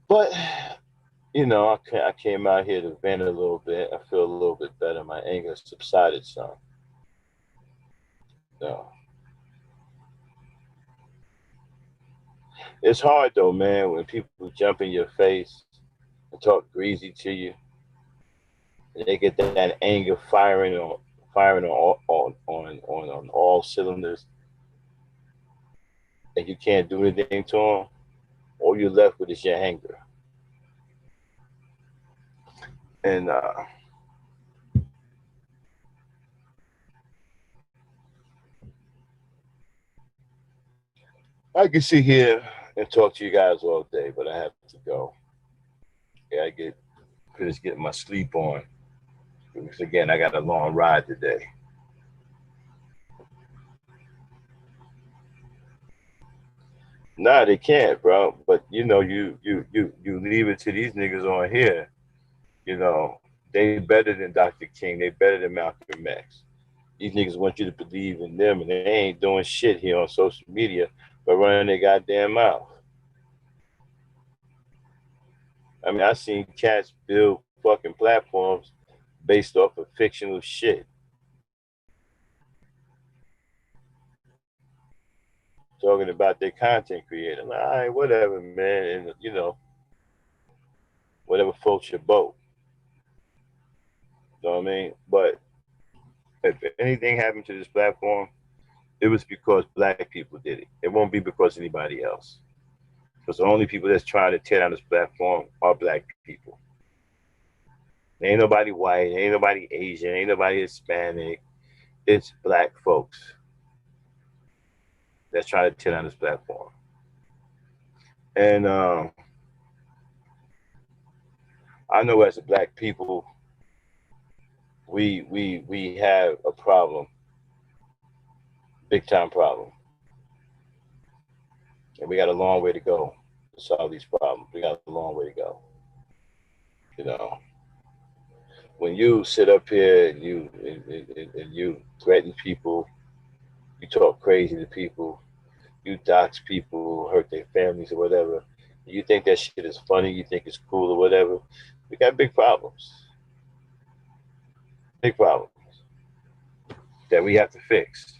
But I came out here to vent a little bit. I feel a little bit better. My anger subsided some. So it's hard though, man, when people jump in your face and talk greasy to you, and they get that anger firing on all cylinders, and you can't do anything to them. All you're left with is your anger. And I can sit here and talk to you guys all day, but I have to go. Yeah, I get finish getting my sleep on because again, I got a long ride today. Nah, they can't, bro. But you know, you leave it to these niggas on here. You know, they better than Dr. King. They better than Malcolm X. These niggas want you to believe in them, and they ain't doing shit here on social media but running their goddamn mouth. I mean, I seen cats build fucking platforms based off of fictional shit, talking about their content creator. Like, all right, whatever, man, and you know, whatever floats your boat. You know what I mean? But if anything happened to this platform, it was because black people did it. It won't be because anybody else. Because the only people that's trying to tear down this platform are black people. Ain't nobody white, ain't nobody Asian, ain't nobody Hispanic. It's black folks that's trying to tear down this platform. And I know as a black people, we have a problem, big time problem, and we got a long way to go to solve these problems. We got a long way to go. You know, when you sit up here and and you threaten people, you talk crazy to people, you dox people, hurt their families or whatever. You think that shit is funny, you think it's cool or whatever. We got big problems, big problems that we have to fix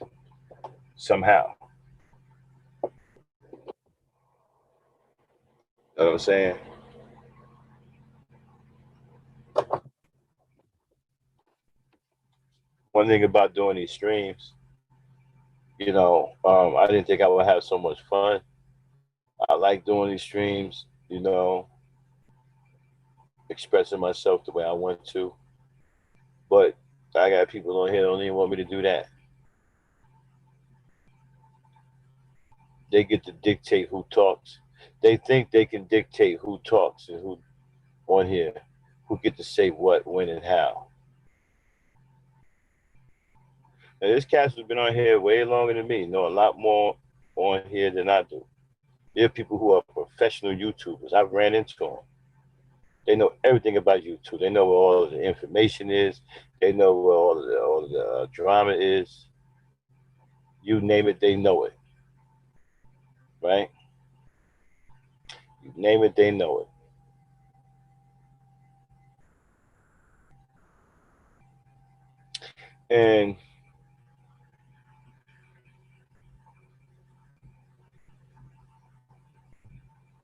somehow. You know what I'm saying? One thing about doing these streams, I didn't think I would have so much fun. I like doing these streams, expressing myself the way I want to. But I got people on here that don't even want me to do that. They get to dictate who talks. They think they can dictate who talks and who on here, who get to say what, when, and how. Now, this cast has been on here way longer than me, know a lot more on here than I do. There are people who are professional YouTubers. I've ran into them. They know everything about YouTube. They know where all of the information is. They know where all of the drama is. You name it, they know it. Right? You name it, they know it. And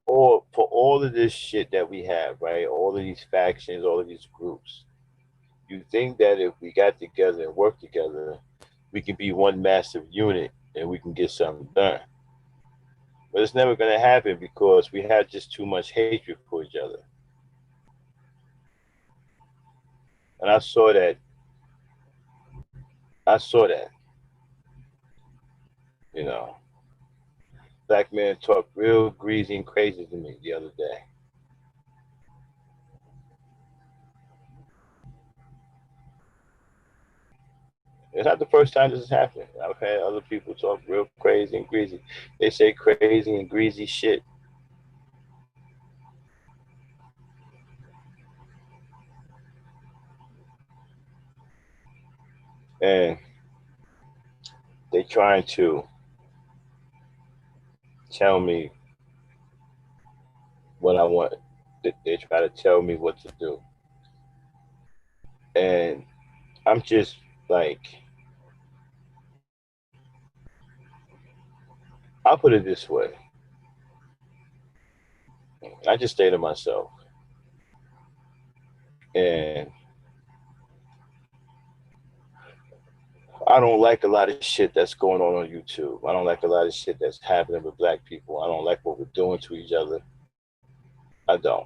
for all of this shit that we have, right? All of these factions, all of these groups. You think that if we got together and worked together, we can be one massive unit and we can get something done. But it's never going to happen because we have just too much hatred for each other. And I saw that. I saw that. You know, black man talked real greasy and crazy to me the other day. It's not the first time this has happened. I've had other people talk real crazy and greasy. They say crazy and greasy shit. And they trying to tell me what I want. They try to tell me what to do. And I'm just like, I'll put it this way. I just stay to myself. And I don't like a lot of shit that's going on YouTube. I don't like a lot of shit that's happening with black people. I don't like what we're doing to each other. I don't.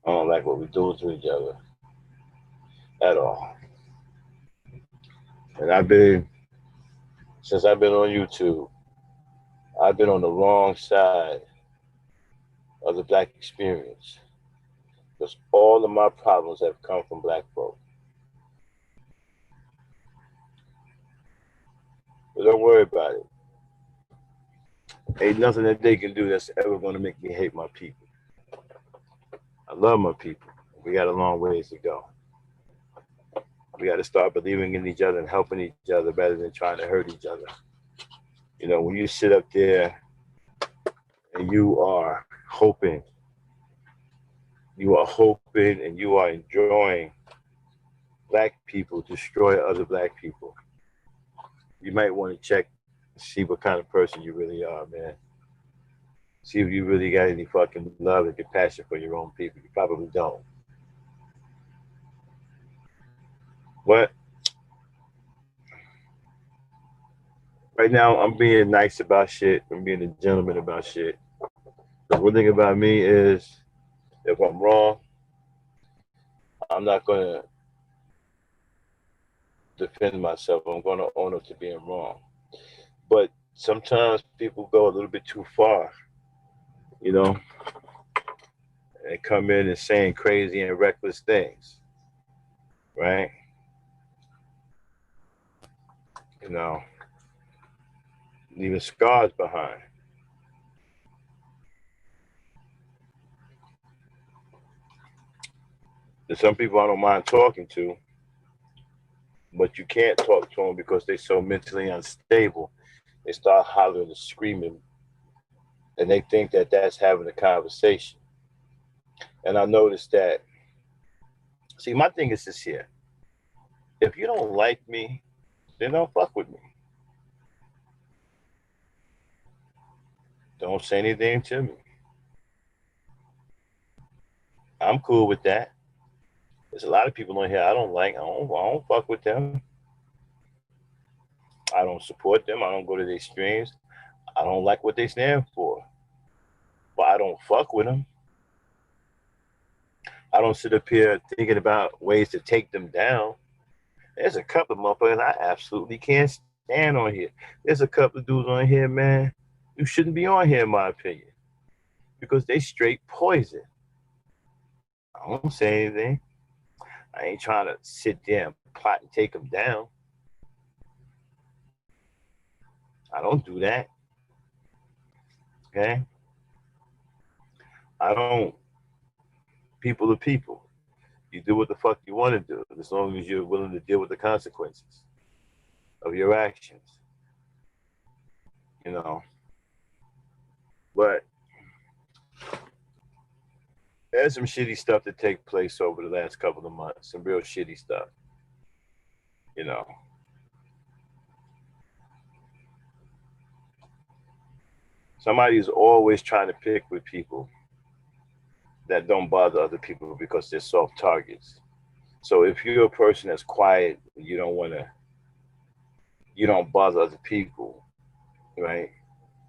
I don't like what we do to each other at all. And since I've been on YouTube, I've been on the wrong side of the black experience because all of my problems have come from black folk. But don't worry about it. Ain't nothing that they can do that's ever going to make me hate my people. I love my people. We got a long ways to go. We got to start believing in each other and helping each other better than trying to hurt each other. You know, when you sit up there and you are hoping and you are enjoying black people destroy other black people, you might want to check, see what kind of person you really are, man. See if you really got any fucking love and compassion for your own people. You probably don't. But right now, I'm being nice about shit. I'm being a gentleman about shit. The one thing about me is, if I'm wrong, I'm not gonna defend myself. I'm gonna own up to being wrong. But sometimes people go a little bit too far, you know, and come in and saying crazy and reckless things, right? You know, leaving scars behind. There's some people I don't mind talking to, but you can't talk to them because they're so mentally unstable. They start hollering and screaming, and they think that that's having a conversation. And I noticed that. See, my thing is this here: if you don't like me, then don't fuck with me. Don't say anything to me. I'm cool with that. There's a lot of people on here I don't like. I don't fuck with them. I don't support them. I don't go to their streams. I don't like what they stand for. But I don't fuck with them. I don't sit up here thinking about ways to take them down. There's a couple of motherfuckers I absolutely can't stand on here. There's a couple of dudes on here, man. You shouldn't be on here, in my opinion, because they straight poison. I don't say anything. I ain't trying to sit there and plot and take them down. I don't do that. Okay. I don't. People are people. You do what the fuck you want to do, as long as you're willing to deal with the consequences of your actions. You know. But there's some shitty stuff that take place over the last couple of months. Some real shitty stuff. You know. Somebody's always trying to pick with people that don't bother other people because they're soft targets. So if you're a person that's quiet, you don't bother other people, right?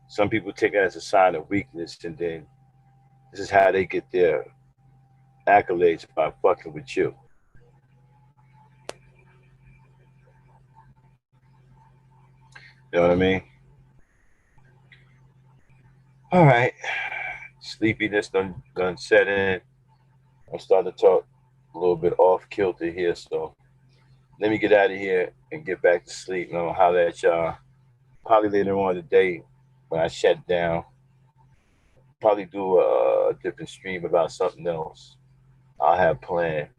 Some people take it as a sign of weakness, and then this is how they get their accolades by fucking with you. You know what I mean? All right. Sleepiness done set in. I'm starting to talk a little bit off kilter here, so let me get out of here and get back to sleep. And I'll holler at y'all probably later on today when I shut down. Probably do a different stream about something else I have planned.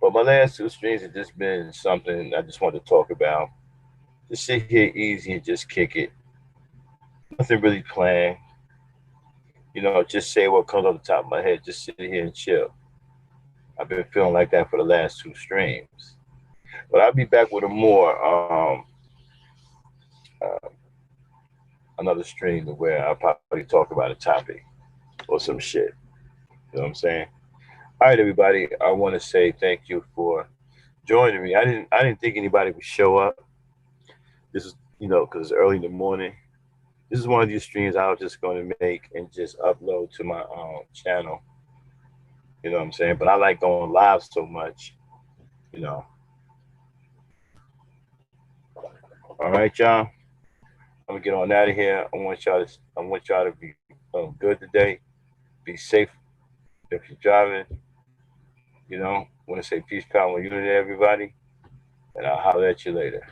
But my last two streams have just been something I just want to talk about. Just sit here easy and just kick it. Nothing really planned. You know, just say what comes off the top of my head. Just sit here and chill. I've been feeling like that for the last two streams. But I'll be back with a more uh, another stream where I'll probably talk about a topic or some shit. You know what I'm saying? All right, everybody. I want to say thank you for joining me. I didn't think anybody would show up. This is because it's early in the morning. This is one of these streams I was just going to make and just upload to my channel You know what I'm saying? But I like going live so much, you know. All right, y'all. I'm gonna get on out of here. I want y'all to be good today. Be safe if you're driving. You know, I want to say peace, power, and unity, everybody. And I'll holler at you later.